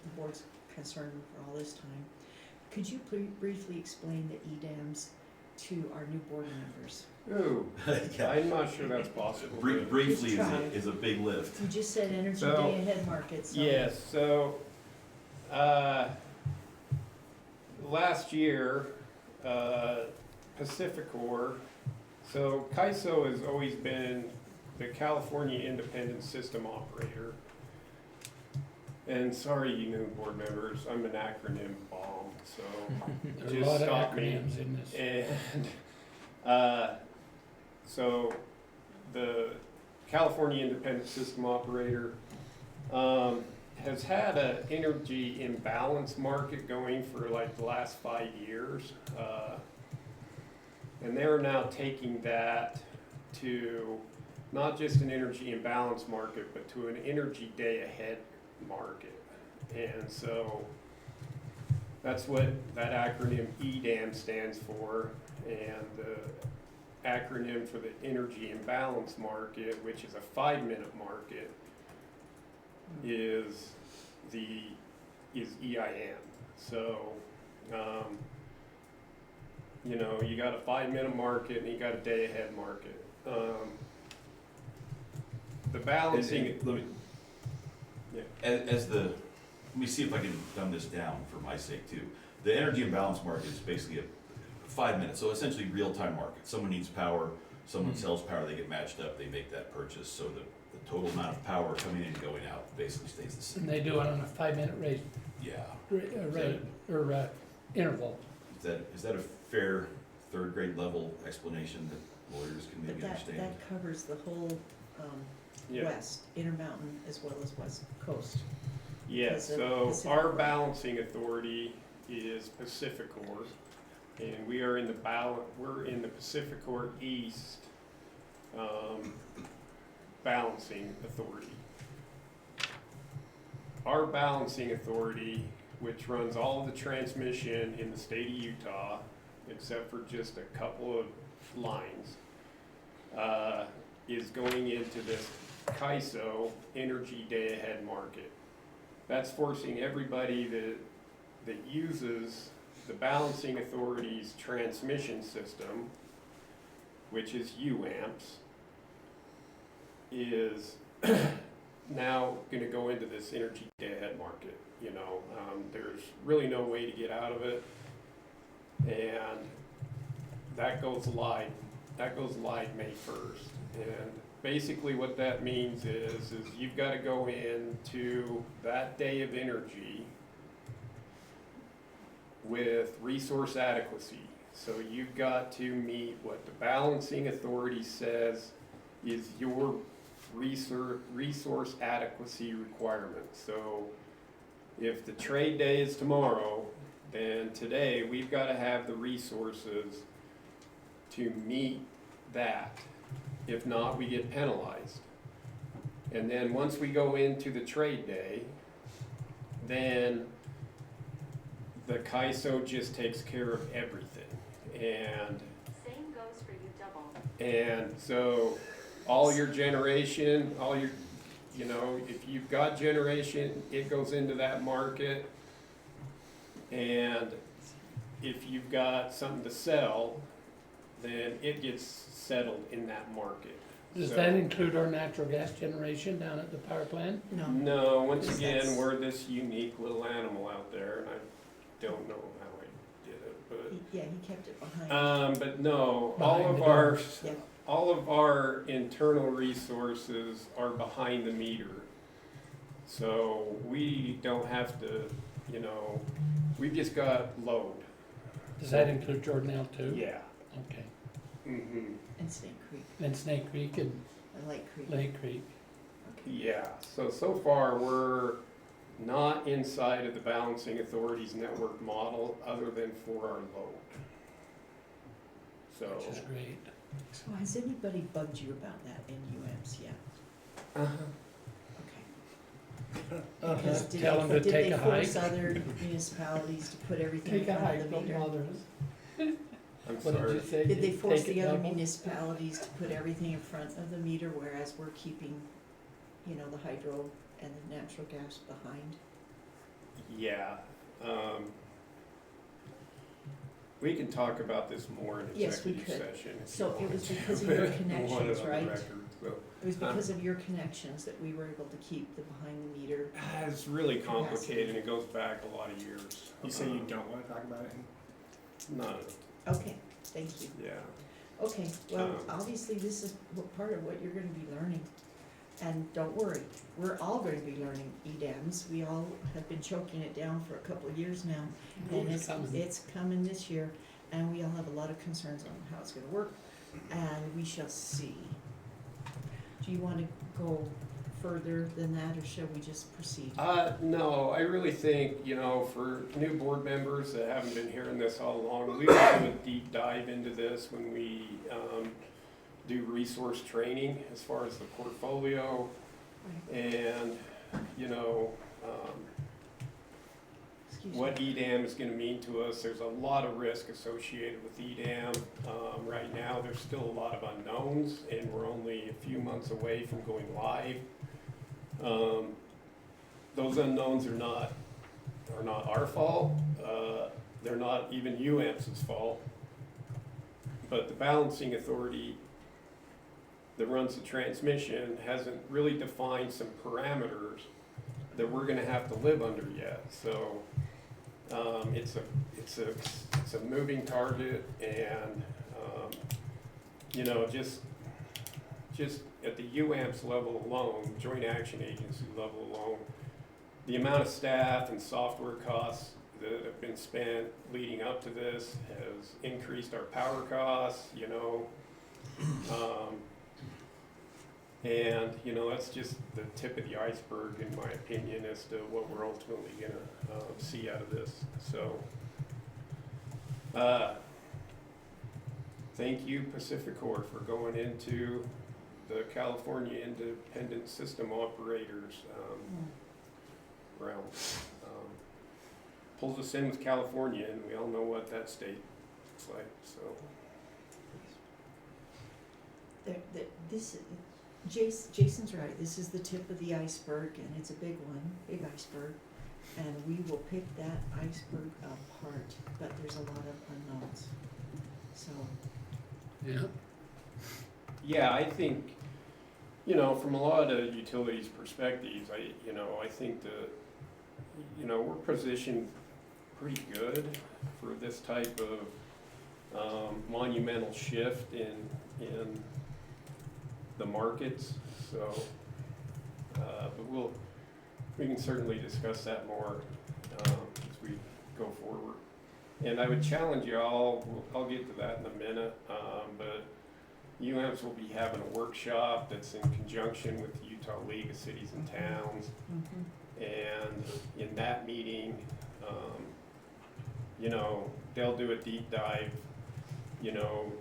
the board's concern for all this time. Could you briefly explain the EDAMs to our new board members? Ooh, Yeah. I'm not sure that's possible. but- Briefly Just try. is a big lift. You just said Energy So, Day Ahead markets. So Yes, so, last year, Pacificor, so CAISO has always been the California Independent System Operator. And sorry, you new board members, I'm an acronym bomb, so There's a just lot of stop me. acronyms in this. And, so the California Independent System Operator, has had an energy imbalance market going for like the last 5 years. And they're now taking that to not just an energy imbalance market, but to an energy day ahead market. And so that's what that acronym EDAM stands for. And the acronym for the energy imbalance market, which is a 5-minute market, is EIM. So, you know, you got a 5-minute market and you got a day ahead market. The balancing. Let me, Yeah. let me see if I can dumb this down for my sake too. The energy imbalance market is basically a 5 minutes, so essentially real-time market. Someone needs power, someone sells power, they get matched up, they make that purchase, so the total amount of power coming in and going out basically stays the same. And they do it on a 5-minute rate, Yeah. interval. Is that a fair third grade level explanation that lawyers can but maybe that understand? covers the whole Yeah. west, Intermountain as well as West Coast. Yes, Because of so our Pacificor. balancing authority is Pacificor, and we are in we're in the Pacificor East balancing authority. Our balancing authority, which runs all of the transmission in the state of Utah, except for just a couple of lines, is going into this CAISO Energy Day Ahead market. That's forcing everybody that uses the balancing authority's transmission system, which is UAMPS, is now going to go into this Energy Day Ahead market. You know, there's really no way to get out of it, and that goes live. That goes live May 1st, and basically what that means is you've got to go into that day of energy with resource adequacy. So you've got to meet what the balancing authority says is your resource adequacy requirement. So if the trade day is tomorrow, then today we've got to have the resources to meet that. If not, we get penalized. And then once we go into the trade day, we've got to have the resources to meet that. If not, we get penalized. And then once we go into the trade day, we've got to have the resources to meet that. If not, we get penalized. And then once we go into the trade day, we've got to have the resources to meet that. If not, we get penalized. then the KISO just takes care of everything. And Same goes for you double. and so all your generation, all your, you know, if you've got generation, it goes into that market. And if you've got something to sell, then it gets settled in that market. Does So- that include our natural gas generation down at the power plant? No, No, once Because again, that's- we're this unique little animal out there, and I don't know how I did it, but. yeah, he kept it behind. But no, Behind the door. Yeah. all of our internal resources are behind the meter. So we don't have to, you know, we've just got load. Does that include Jordanelle too? Yeah. Okay. Mm-hmm. And Snake Creek, And Snake Creek and and Lake Creek. Lake Creek. Okay. Yeah, so far, we're not inside of the balancing authority's network model other than for our load. So. Which is great. So has anybody bugged you about that NUMs yet? Uh-huh. Okay. Because did Tell 'em to did take they a force hike. other municipalities to put everything in Take a front hike, of the don't meter? bother us. I'm What did sorry. you say? Did they force Take it the other double? municipalities to put everything in front of the meter, whereas we're keeping, you know, the hydro and the natural gas behind? Yeah, we can talk about this more in Yes, we executive could. session. if So you it want was to, because of but your I don't want it connections, on the right? record, so. It was because of your connections that we were able to keep the behind the meter. It's really complicated, it goes back a lot of years. You say you don't wanna talk about it? No, Okay, thank you. yeah. Okay, well, Um, obviously this is part of what you're gonna be learning. And don't worry, we're all gonna be learning EDAMs. We all have been choking it down for a couple of years now. And It's coming. it's coming this year, and we all have a lot of concerns on how it's gonna work, and we shall see. Do you wanna go further than that, or shall we just proceed? No, I really think, you know, for new board members that haven't been hearing this all along, we will do a deep dive into this when we, do resource training as far as the portfolio and, you know, Excuse me. what EDAM is gonna mean to us. There's a lot of risk associated with EDAM. Right now, there's still a lot of unknowns, and we're only a few months away from going live. Those unknowns are not our fault. They're not even UAMPS's fault. But the balancing authority that runs the transmission hasn't really defined some parameters that we're gonna have to live under yet. So, it's a moving target, and, you know, just at the UAMPS level alone, Joint Action Agency level alone, the amount of staff and software costs that have been spent leading up to this has increased our power costs, you know. And, you know, that's just the tip of the iceberg, in my opinion, as to what we're ultimately gonna see out of this. So, thank you, Pacificor, for going into the California Independent System Operators realm. Pulls us in with California, and we all know what that state looks like, so. Jason's right, this is the tip of the iceberg, and it's a big one, big iceberg. And we will pick that iceberg apart, but there's a lot of unknowns. So, Yeah. Yeah, I think, you know, from a lot of utilities perspectives, I think that, you know, we're positioned pretty good for this type of monumental shift in the markets, so, but we can certainly discuss that more as we go forward. And I would challenge you all, I'll get to that in a minute, but UAMPS will be having a workshop that's in conjunction with the Utah League of Cities and Towns. And in that meeting, you know, they'll do a deep dive, you know,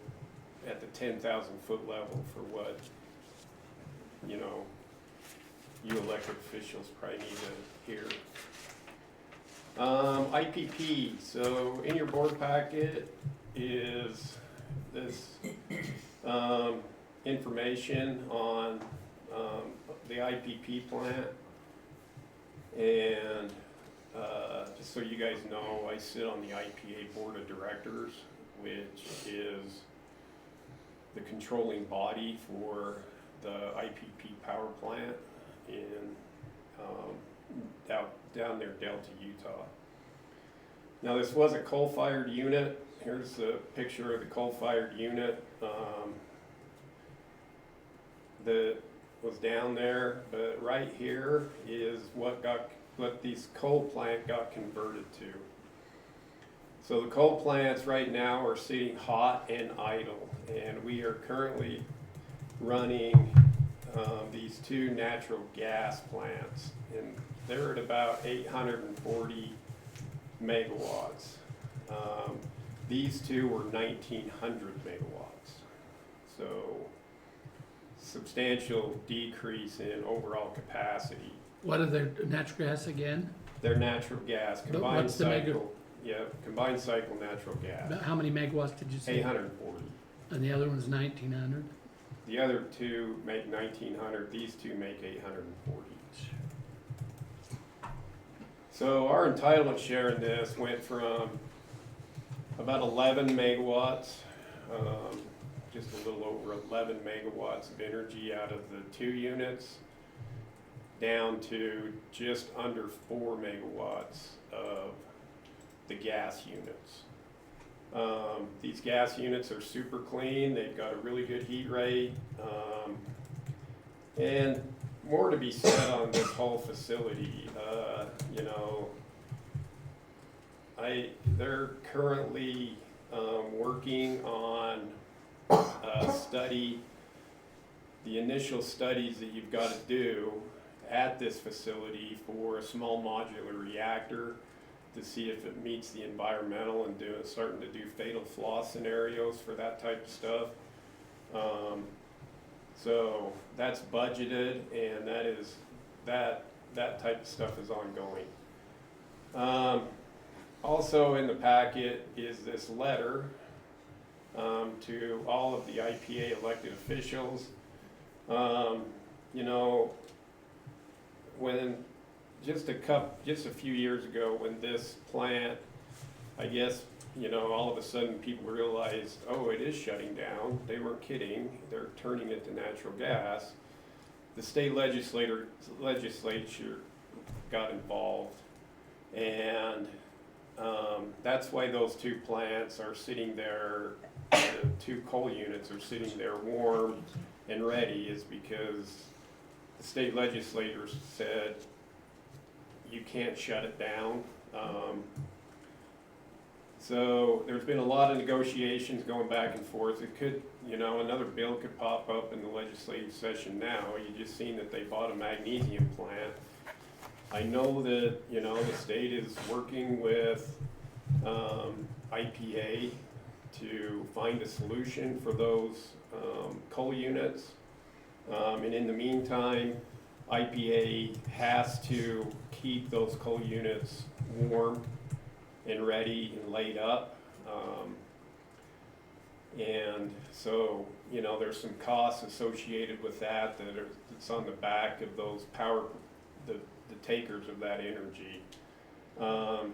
at the 10,000-foot level for what, you know, you elected officials probably need to hear. IPP, so in your board packet is this, information on, the IPP plant. And, just so you guys know, I sit on the IPA Board of Directors, which is the controlling body for the IPP power plant in, down near Delta, Utah. Now, this was a coal-fired unit. Here's a picture of the coal-fired unit that was down there, but right here is what this coal plant got converted to. So the coal plants right now are sitting hot and idle, and we are currently running these two natural gas plants, and they're at about 840 megawatts. These two were 1900 megawatts. So substantial decrease in overall capacity. What are their natural gas again? They're natural gas, But combined what's the mega- cycle, yeah, combined cycle natural gas, How many megawatts did you say? 840. And the other one's 1900? The other two make 1900, these two make 840. So our entitlement share in this went from about 11 megawatts, just a little over 11 megawatts of energy out of the two units, down to just under 4 megawatts of the gas units. These gas units are super clean, they've got a really good heat rate, and more to be said on this whole facility. You know, they're currently working on a study, the initial studies that you've got to do at this facility for a small modular reactor to see if it meets the environmental and starting to do fatal flaw scenarios for that type of stuff. So that's budgeted, and that type of stuff is ongoing. Also in the packet is this letter to all of the IPA elected officials. You know, when just a few years ago, when this plant, I guess, you know, all of a sudden people realized, oh, it is shutting down. They weren't kidding. They're turning it to natural gas. The state legislature got involved, and that's why those two plants are sitting there, the two coal units are sitting there warm and ready, is because the state legislators said you can't shut it down. So there's been a lot of negotiations going back and forth. It could, you know, another bill could pop up in the legislative session now. You just seen that they bought a magnesium plant. I know that, you know, the state is working with IPA to find a solution for those coal units. And in the meantime, IPA has to keep those coal units warm and ready and laid up. And so, you know, there's some costs associated with that's on the back of those the takers of that energy. I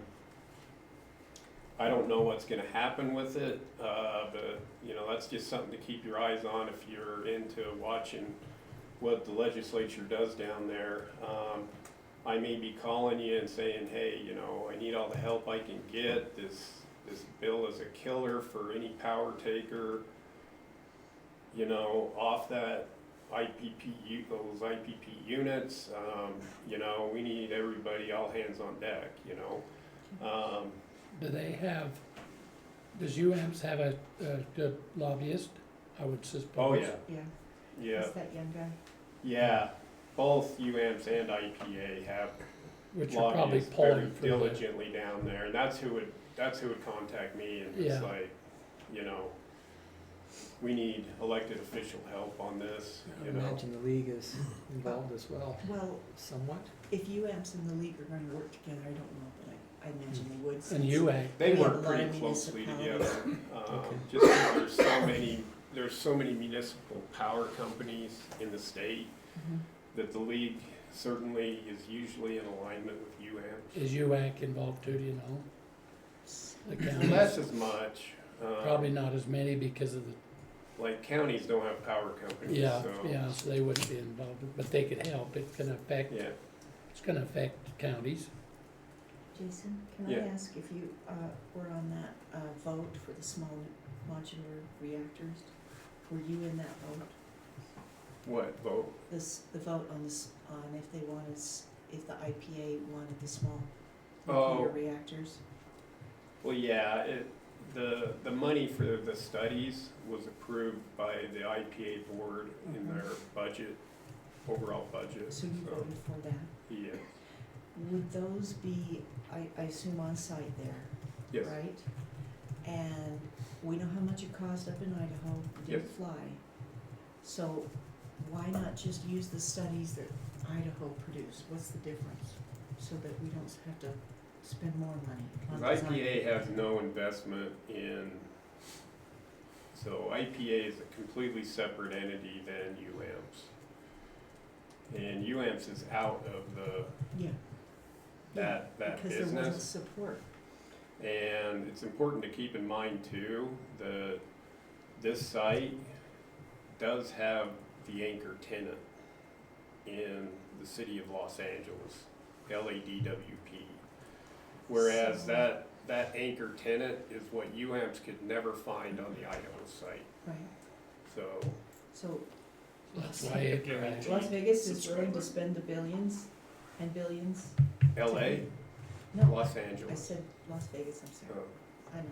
don't know what's gonna happen with it, but, you know, that's just something to keep your eyes on if you're into watching what the legislature does down there. I may be calling you and saying, hey, you know, I need all the help I can get. This bill is a killer for any power taker, you know, off that those IPP units. You know, we need everybody, all hands on deck, you know. Does UAMPS have a good lobbyist? I would suppose. Oh, yeah. Yeah. Yeah. Is that young guy? Yeah, both UAMPS and IPA have Which are probably lobbyists very pulling for the, diligently down there, and that's who would contact me, and it's Yeah. like, you know, we need elected official help on this, I you know. imagine the league is involved as well, Well, somewhat. if UAMPS and the league are gonna work together, I don't know, but I imagine they would. And since UAC, They we have work a lot pretty of closely municipalities. together, Okay. just because there's so many municipal power companies in the state Mhm. that the league certainly is usually in alignment with UAMPS. is UAC involved too, do you know? The counties? Less as much. Probably not as many because of the, Like counties don't have power companies, yeah, so. yeah, so they wouldn't be involved, but they could help. It's gonna affect, Yeah, it's gonna affect counties. Jason, can Yeah. I ask if you, were on that, vote for the small modular reactors? Were you in that vote? what vote? The vote on this, on if they wanted, if the IPA wanted the small Oh. nuclear reactors? Well, yeah, the money for the studies was approved by the IPA board in their budget, overall budget. So you voted for that? Yeah, Would those be, I assume on site there, yes, right? And we know how much it cost up in Idaho, it didn't fly. So why not just use the studies that Idaho produced? What's the difference? So that we don't have to spend more money on because design. IPA has no investment in, so IPA is a completely separate entity than UAMPS. And UAMPS is out of Yeah. that Because there wasn't business. support. And it's important to keep in mind too, that this site does have the anchor tenant in the city of Los Angeles, LADWP. Whereas So- that anchor tenant is what UAMPS could never find on the Idaho site, Right, so. so That's why it, Las Vegas is willing to spend the billions and billions? LA, No, Los I Angeles. said Las Vegas, I'm sorry. Oh. I know,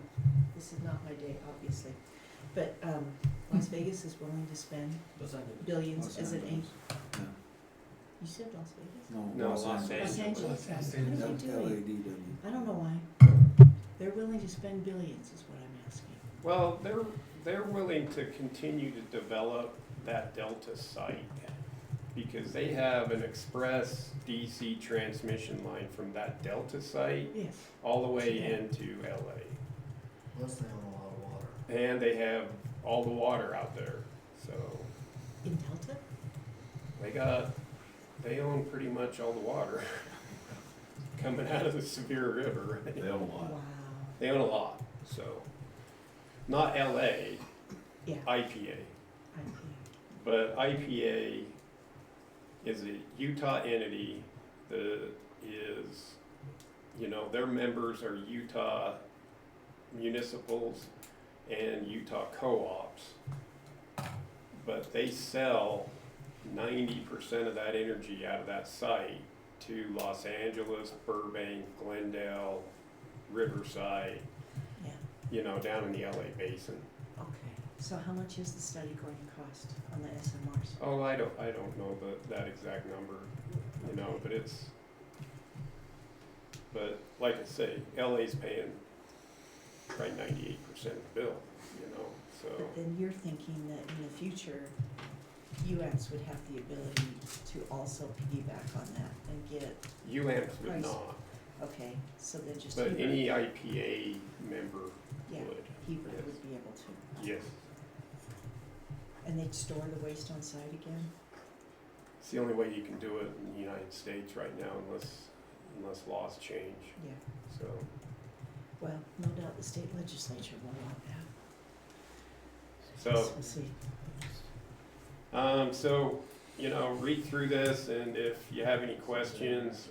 this is not my day, obviously. But, Las Vegas is willing to spend billions Los as an Angeles. anchor. You said Las Vegas? No, Los Los Angeles. Los Angeles. Los What are That's they doing? LADW. I don't know why. They're willing to spend billions is what I'm asking. Well, they're willing to continue to develop that Delta site because they have an express DC transmission line from that Delta site Yes. all the way Yeah. into LA. Plus they own a lot of water. And they have all the water out there, so In Delta? they own pretty much all the water coming out of the Sevier River, right? They own a lot. Wow. They own a lot, so, not LA, Yeah, IPA. IPA. But IPA is a Utah entity that is, their members are Utah municipals and Utah co-ops. But they sell 90% of that energy out of that site to Los Angeles, Burbank, Glendale, Riverside, Yeah, down in the LA basin. okay. So how much is the study going to cost on the SMRs? Oh, I don't know that exact number, but like I say, LA's paying probably 98% of the bill, so. But then you're thinking that in the future, UAMPS would have the ability to also piggyback on that and get, UAMPS would Price. not, okay, so then just but Heber, any IPA member yeah, would, Heber yes. would be able to. yes. And they'd store the waste on site again? It's the only way you can do it in the United States right now unless laws change, Yeah, so. well, no doubt the state legislature will want that. So, We'll see. read through this, and if you have any questions,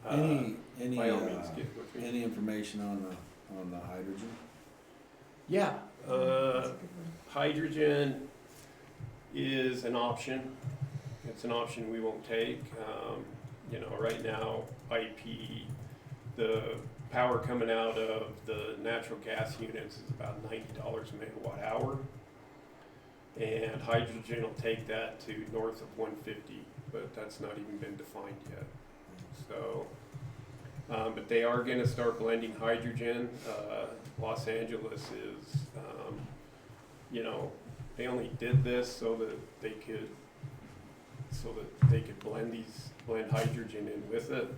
Any, by all means, get with me. any information on the hydrogen? Yeah, That's a good one. hydrogen is an option. It's an option we won't take. Right now, IP, the power coming out of the natural gas units is about $90 a megawatt hour. And hydrogen will take that to north of 150, but that's not even been defined yet. So But they are gonna start blending hydrogen. Los Angeles is, you know, they only did this so that they could blend hydrogen in with it.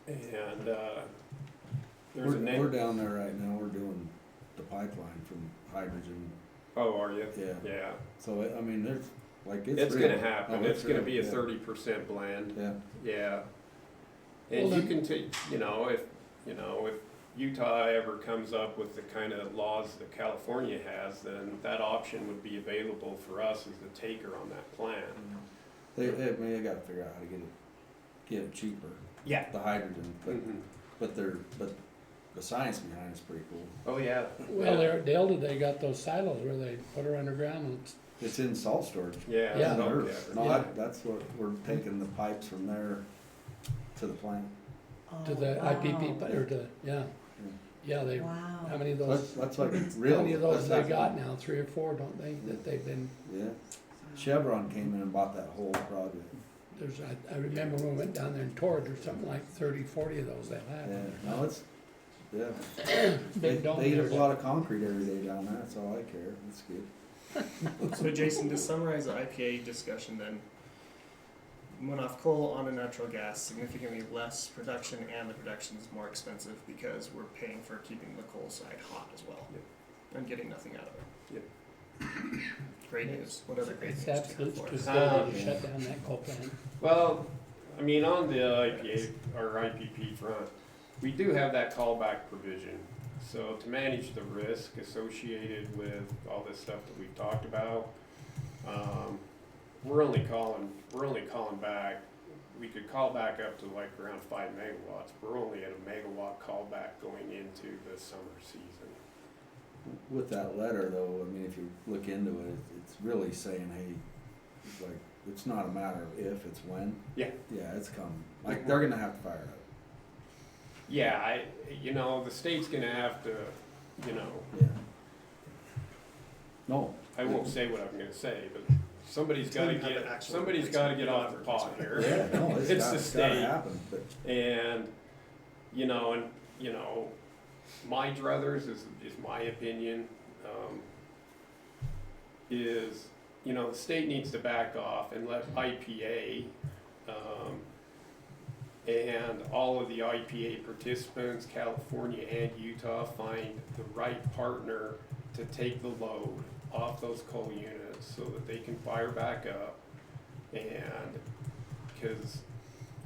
And, there's a We're down there right now, we're doing the pipeline from hydrogen, Oh, are you? yeah. Yeah. So, I mean, there's, like, It's real. gonna happen. Oh, It's gonna real, be a yeah. 30% blend. Yeah, Yeah. And Well, you can take, if Utah ever comes up with the kind of laws that California has, then that option would be available for us as the taker on that plant. I mean, they gotta figure out how to get it cheaper, Yeah. the hydrogen, Mhm. but the science behind it's pretty cool. Oh, yeah. Well, there at Delta, they got those silos where they put her underground and It's in salt storage. Yeah. Yeah. On okay. Earth. No, Yeah. that's what, we're taking the pipes from there to the plant. to the IPP, or to, yeah. Yeah, they, Wow. how many of So those, that's like how real. many of those they that's- got now? 3 or 4, don't they, that they've been, Yeah, Chevron came in and bought that whole project. there's, I remember when we went down there and toured, there's something like 30, 40 of those they Yeah, have. no, it's, yeah. They Big dome eat a there. lot of concrete every day down there, that's all I care, that's good. So Jason, to summarize the IPA discussion then, went off coal onto natural gas, significantly less production, and the production is more expensive because we're paying for keeping the coal side hot as well. And getting nothing out of it. Great news, whatever great news. It's to have absolute for us. stupidity to shut down that coal plant. Well, I mean, on the IPA or IPP front, we do have that callback provision. So to manage the risk associated with all this stuff that we've talked about, we're only calling back, we could call back up to like around 5 megawatts. We're only at a megawatt callback going into the summer season. With that letter though, I mean, if you look into it, it's really saying, hey, like, it's not a matter of if, it's when. Yeah. Yeah, it's coming, like, they're gonna have to fire it. Yeah, the state's gonna have to, Yeah. No. I won't say what I'm gonna say, but somebody's Until gotta you have an get, actual somebody's gotta get off the pot here. Yeah, no, It's it's the gotta state. happen, but. And, my druthers is my opinion, is, the state needs to back off and let IPA, and all of the IPA participants, California and Utah, find the right partner to take the load off those coal units so that they can fire back up. And, cause,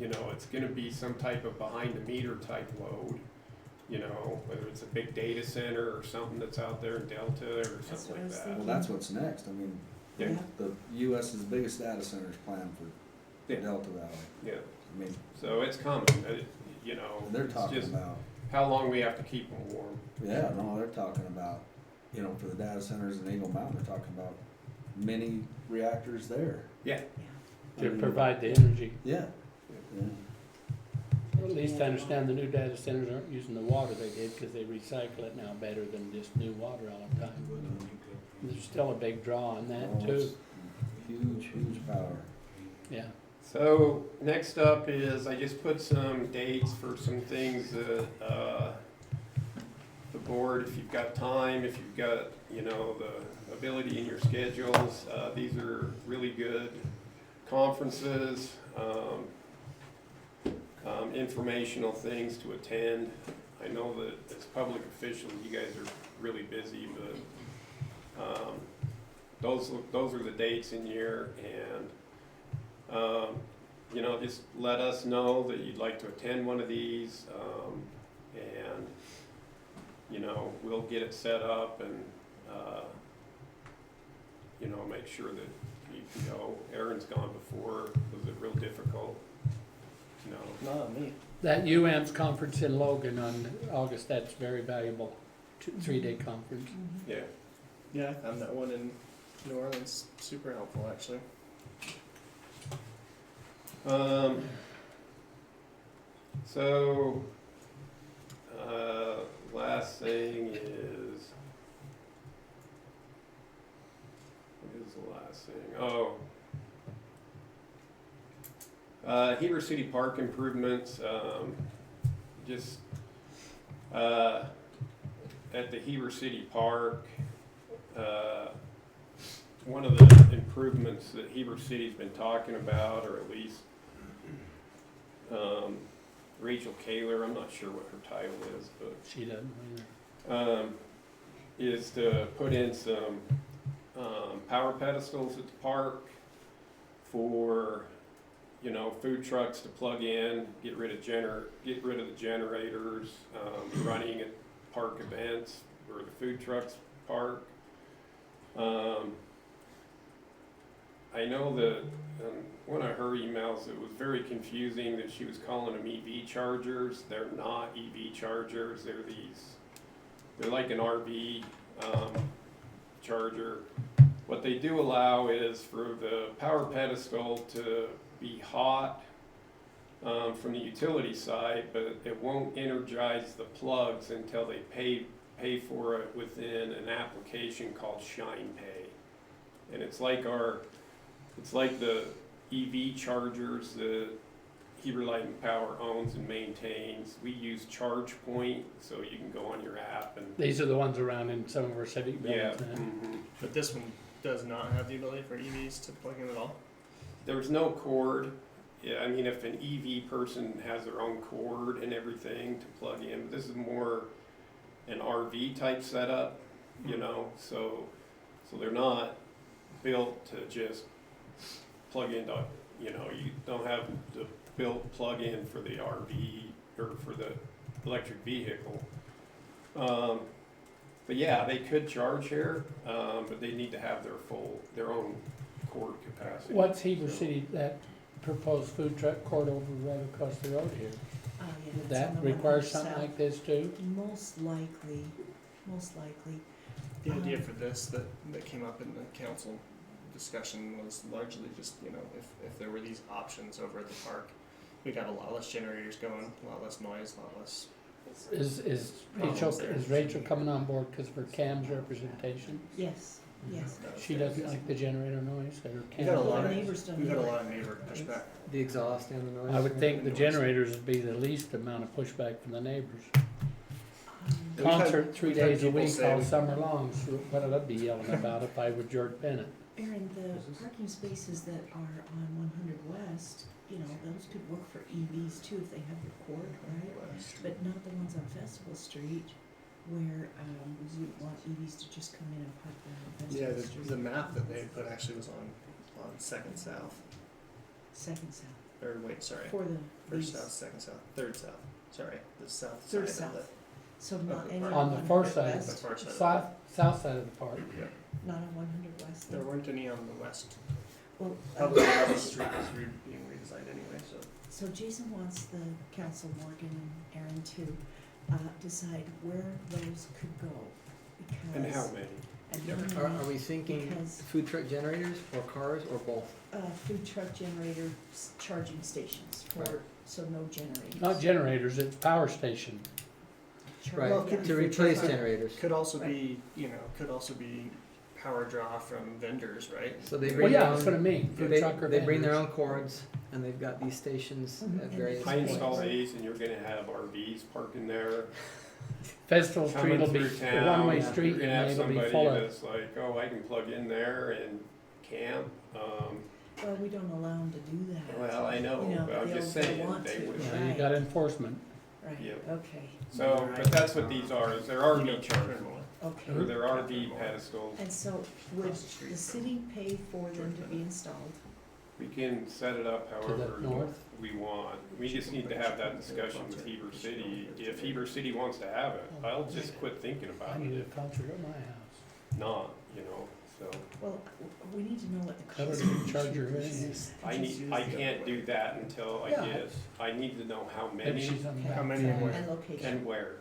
it's gonna be some type of behind the meter type load, whether it's a big data center or something that's out there in Delta or That's something what I like was that. thinking. Well, that's what's next, I mean, Yeah. the US's biggest data centers planned for Yeah. Delta Valley. Yeah, I mean, so it's coming, they're it's talking just about, how long we have to keep them warm. yeah, no, they're talking about, for the data centers in Eagle Mountain, they're talking about mini reactors there. Yeah. I To mean, provide the energy. Yeah, yeah. At least I understand the new data centers aren't using the water they did, cause they recycle it now better than just new water all the time. There's still a big draw on that Oh, too, it's huge power. yeah. So next up is, I just put some dates for some things that, the board, if you've got time, if you've got, the ability in your schedules, these are really good conferences, informational things to attend. I know that as public officials, you guys are really busy, but, those are the dates in here, and, just let us know that you'd like to attend one of these, and, we'll get it set up and, make sure that you can go. Aaron's gone before. Was it real difficult? No. Not on me. That UAM's conference in Logan on August, that's very valuable, 3-day conference. Yeah. Yeah, I found that one in New Orleans super helpful actually. So, last thing is, what is the last thing? Oh. Heber City Park improvements, just, at the Heber City Park, one of the improvements that Heber City's been talking about, or at least, Rachel Kaler, I'm not sure what her title is, but She doesn't either. is to put in some power pedestals at the park for, you know, food trucks to plug in, get rid of the generators, running at park events where the food trucks park. I know that one of her emails, it was very confusing that she was calling them EV chargers. They're not EV chargers. They're like an RV charger. What they do allow is for the power pedestal to be hot from the utility side, but it won't energize the plugs until they pay for it within an application called Shine Pay. And it's like the EV chargers that Heber Light and Power owns and maintains. We use ChargePoint, so you can go on your app and. These are the ones around in some of our civic Yeah. buildings now. But this one does not have the ability for EVs to plug in at all? There's no cord. Yeah, I mean, if an EV person has their own cord and everything to plug in, this is more an RV type setup, you know, so they're not built to just plug into, you know, you don't have the built plug-in for the RV or for the electric vehicle. But yeah, they could charge here, but they need to have their own cord capacity. What's Heber City, that proposed food truck court over right across the road here? Yeah, Would that's on that the require 100 something south. like this too? Most likely. The idea for this that came up in the council discussion was largely just, you know, if there were these options over at the park, we'd have a lot less generators going, a lot less noise, a lot less. Is Rachel coming on board because of her CAM's representation? Yes, yes. She doesn't like the generator noise or We've had a CAM? lot The of, neighbors don't we've had a know. lot of neighbor pushback. The exhaust and the noise. I would think the generators would be the least amount of pushback from the neighbors. We've had- Concert 3 we've had days a people week say all we- summer long, so what would I be yelling about if I were George Bennett? Aaron, the parking spaces that are on 100 West, you know, those could work for EVs too if they have the cord, right? But not the ones on Festival Street where you want EVs to just come in and park there on Yeah, Festival Street. the map that they put actually was on Second South, Second south, or wait, sorry, for the first these. south, second south, third south, sorry, the south Third side south. of So of not the any park. On the far side. the West, far side of South side of the park. the park. not on 100 West. There then? weren't any on the west. Well, Probably the street was being redesigned anyway, so. so Jason wants the council, Morgan and Aaron, to decide where those could go because. And how many? And Yeah. how many, Are we thinking Because- food truck generators or cars or both? food truck generator charging stations for, Right. so no generators. Not generators, it's power station. Right, Well, it could Yeah. be to food replace truck. generators. Could also be, you know, could also be power draw from vendors, right? So they Well, bring yeah, their that's what I own, mean, food they, truck or they bring their vendors. own cords and they've got these stations Mhm. at And various I it's- install points. these and you're gonna have RVs parking there. Festival Street Coming will be through a town, one-way yeah. street you're gonna have and it'll be somebody full of. that's like, oh, I can plug in there and camp. Well, we don't allow them to do that. Well, I know, You know, but I'm they'll- just they'll saying, want they to. would. Yeah, you Right. got enforcement. Right, Yep. okay, So, but that's what these are, is they're RV chargers, okay. or they're RV pedestals. And so would the city pay for them to be installed? We can set it up To the however north? we want. We just need to have that discussion with Heber City. If Heber City wants to have it, I'll just quit thinking I about need it. a concert at my house. Not, you know, so Well, we need to know what the Cover cost the of the charger chargers in. is. I can't do that until I Yeah. get, I need to know how Maybe many she's on the Okay. How many back and side. where? And location. and where.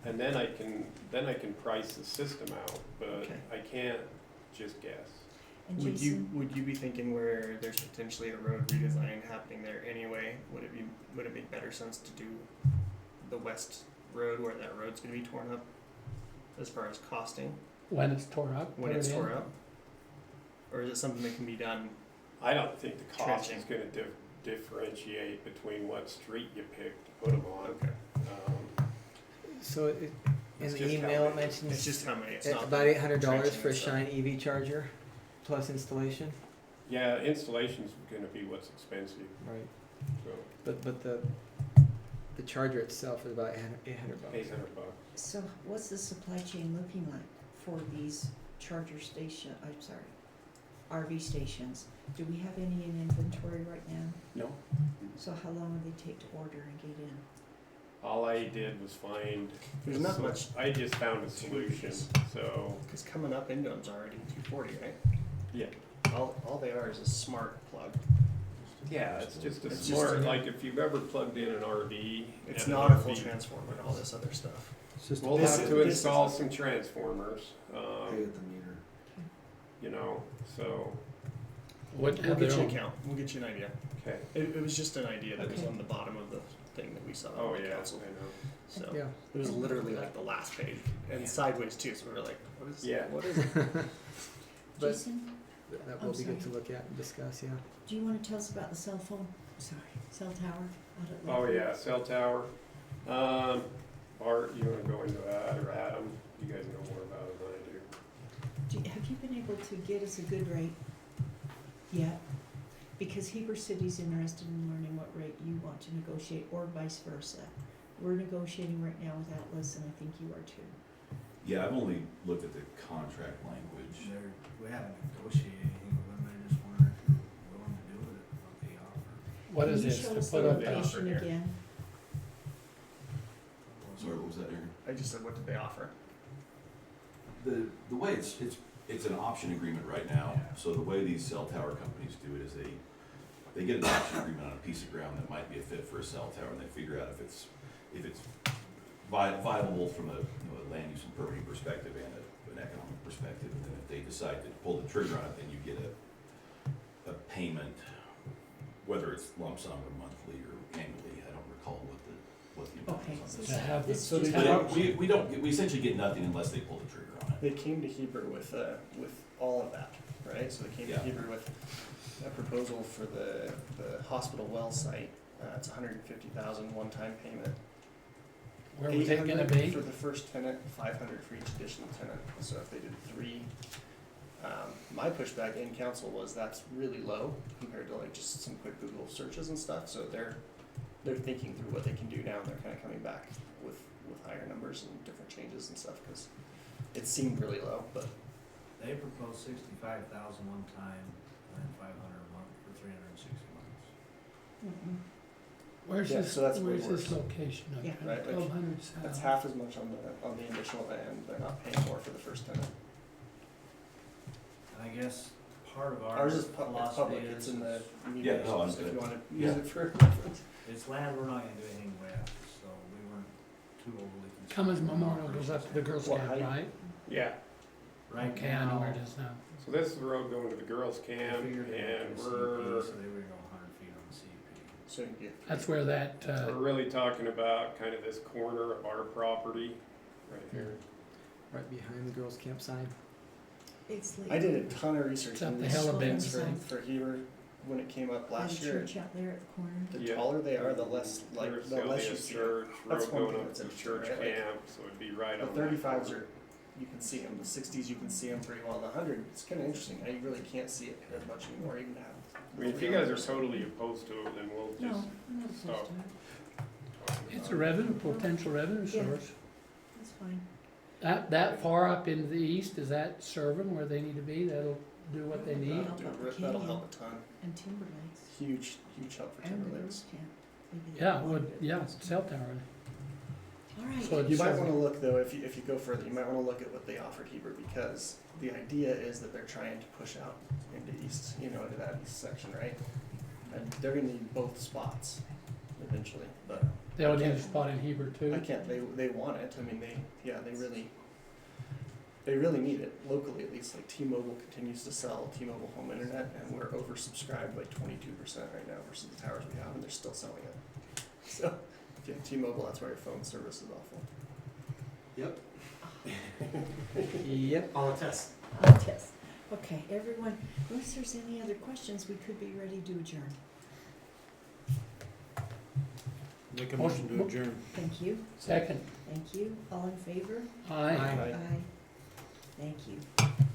And then I can price the system out, but Okay. I can't just guess. And Would Jason, you be thinking where there's potentially a road redesign happening there anyway? Would it make better sense to do the west road where that road's gonna be torn up? As far as costing, When it's tore up. when put it's it in. tore up? Or is it something that can be done? I don't think the cost is Trenching. gonna differentiate between what street you pick to put them on. Okay. So in It's the just how email it many. mentions It's just how many, it's it's not. about the $800 trenching for a and stuff. Shine EV charger plus installation. Yeah, installation's gonna be what's expensive, Right. so But the charger itself is about $800. $800. So what's the supply chain looking like for these charger station, I'm sorry, RV stations? Do we have any in inventory right now? No. So how long will they take to order and get in? All I did was find. There's not much. I just found a solution, so. Because coming up into them's already 240, right? Yeah. All they are is a smart plug. Yeah, it's just a It's smart, just a- like if you've ever plugged in an RV. It's and an not a full RV transformer and all this other stuff. It's just We'll This have is- to this install is- some transformers, Pay with the meter. you know, so, What, We'll have get their you a own, count. We'll get you an idea. okay. It was just an idea that was Okay. on the bottom of the thing that we saw Oh, on the yeah, I council. know. So Yeah. it was literally like the last page and sideways too. So we were like, what is? Yeah. What is it? But- Jason, That I'm will be good to sorry. look at and discuss, yeah. do you wanna tell us about the cell phone, cell tower out at Oh, Lakewood? yeah, cell tower. Bart, you wanna go into that, or Adam? You guys know more about it than I do. Have you been able to get us a good rate yet? Because Heber City's interested in learning what rate you want to negotiate, or vice versa. We're negotiating right now with Atlas, and I think you are too. Yeah, I've only looked at the contract language. We haven't negotiated anything with them, I just wondered if you're willing to do it, what they offer. what is this, Can you to show us put the up they the, location here. again? Sorry, what was that, Aaron? I just said, what did they offer? The way it's an option agreement right now, so the way these cell tower companies do it is they get an option agreement on a piece of ground that might be a fit for a cell tower, and they figure out if it's viable from a, a land use and permitting perspective and an economic perspective, and then if they decide to pull the trigger on it, then you get a payment, whether it's lump sum or monthly or annually, I don't recall what the amount Okay, is so on to this. have the, This So just- they- But we don't, we essentially get nothing unless they pull the trigger on it. They came to Heber with all of that, right? So they came Yeah. to Heber with a proposal for the hospital well site. It's $150,000 one-time payment. where was it gonna 800 be? for the first tenant, 500 for each additional tenant. So if they did 3, my pushback in council was that's really low compared to like just some quick Google searches and stuff. So they're thinking through what they can do now, and they're kind of coming back with higher numbers and different changes and stuff because it seemed really low, but. They proposed 65,000 one time, and then 500 a month for 360 months. Mm-mm. Where's Yeah, this, so that's way where's this worse. location of Yeah. Right, like, 1200 That's south? half as much on the initial end. They're not paying more for the first tenant. And I guess part of our Ours is philosophy public. It's in the media. Yeah, no, I'm if good. you want to Yeah. use it for reference. it's land we're not gonna do anything with, so we weren't too overly concerned. Cummins with Memorial our goes up to the Girl What Scout, height? right? Yeah, Right Okay, I know where now, it is now. so this is the road going to the girls' they camp, figured they and were we're, CP, so they were going 100 feet on the CP. So you can get. That's where that, we're really talking about kind of this corner of our property, right here. Right behind the girls' camp sign. It's like. I did a ton of research It's up on the these hill a bit. things for Heber when it came up last That year. church out there at the corner. The Yeah. taller they are, the less There's the gonna less be you a see. it. church, That's road one going thing up that's to interesting, church right? Like, camp, so it'd be right The on that 35s corner. are, you can see them. The 60s you can see them pretty well. The 100, it's kind of interesting. I really can't see it as much anymore. Even have. I mean, if you guys are totally opposed to it, then we'll No, just I'm not opposed stop. to it. talking it's about a it. revenue, potential revenue Yeah. source. That's fine. That far up into the east, is that serving where they need to be? That'll do what they need? That'll help a ton. And Timber Lakes. Huge help for And Timber the Lakes. girls' camp. Maybe they Yeah, it want would, it. yeah, cell tower. All right. So You might it's- want to look though, if you go further, you might want to look at what they offered Heber because the idea is that they're trying to push out into east, into that east section, right? And they're gonna need both spots eventually, but They would need a spot in Heber too. I can't. They want it. I mean, they really need it locally at least. Like T-Mobile continues to sell T-Mobile home internet, and we're oversubscribed by 22% right now versus the towers we have, and they're still selling it. So if you have T-Mobile, that's why your phone service is awful. Yep. Yep. I'll attest. I'll test. Okay, everyone, unless there's any other questions, we could be ready to adjourn. Make a motion to adjourn. Thank you, Second. thank you. All in favor? Aye. Aye. Thank you.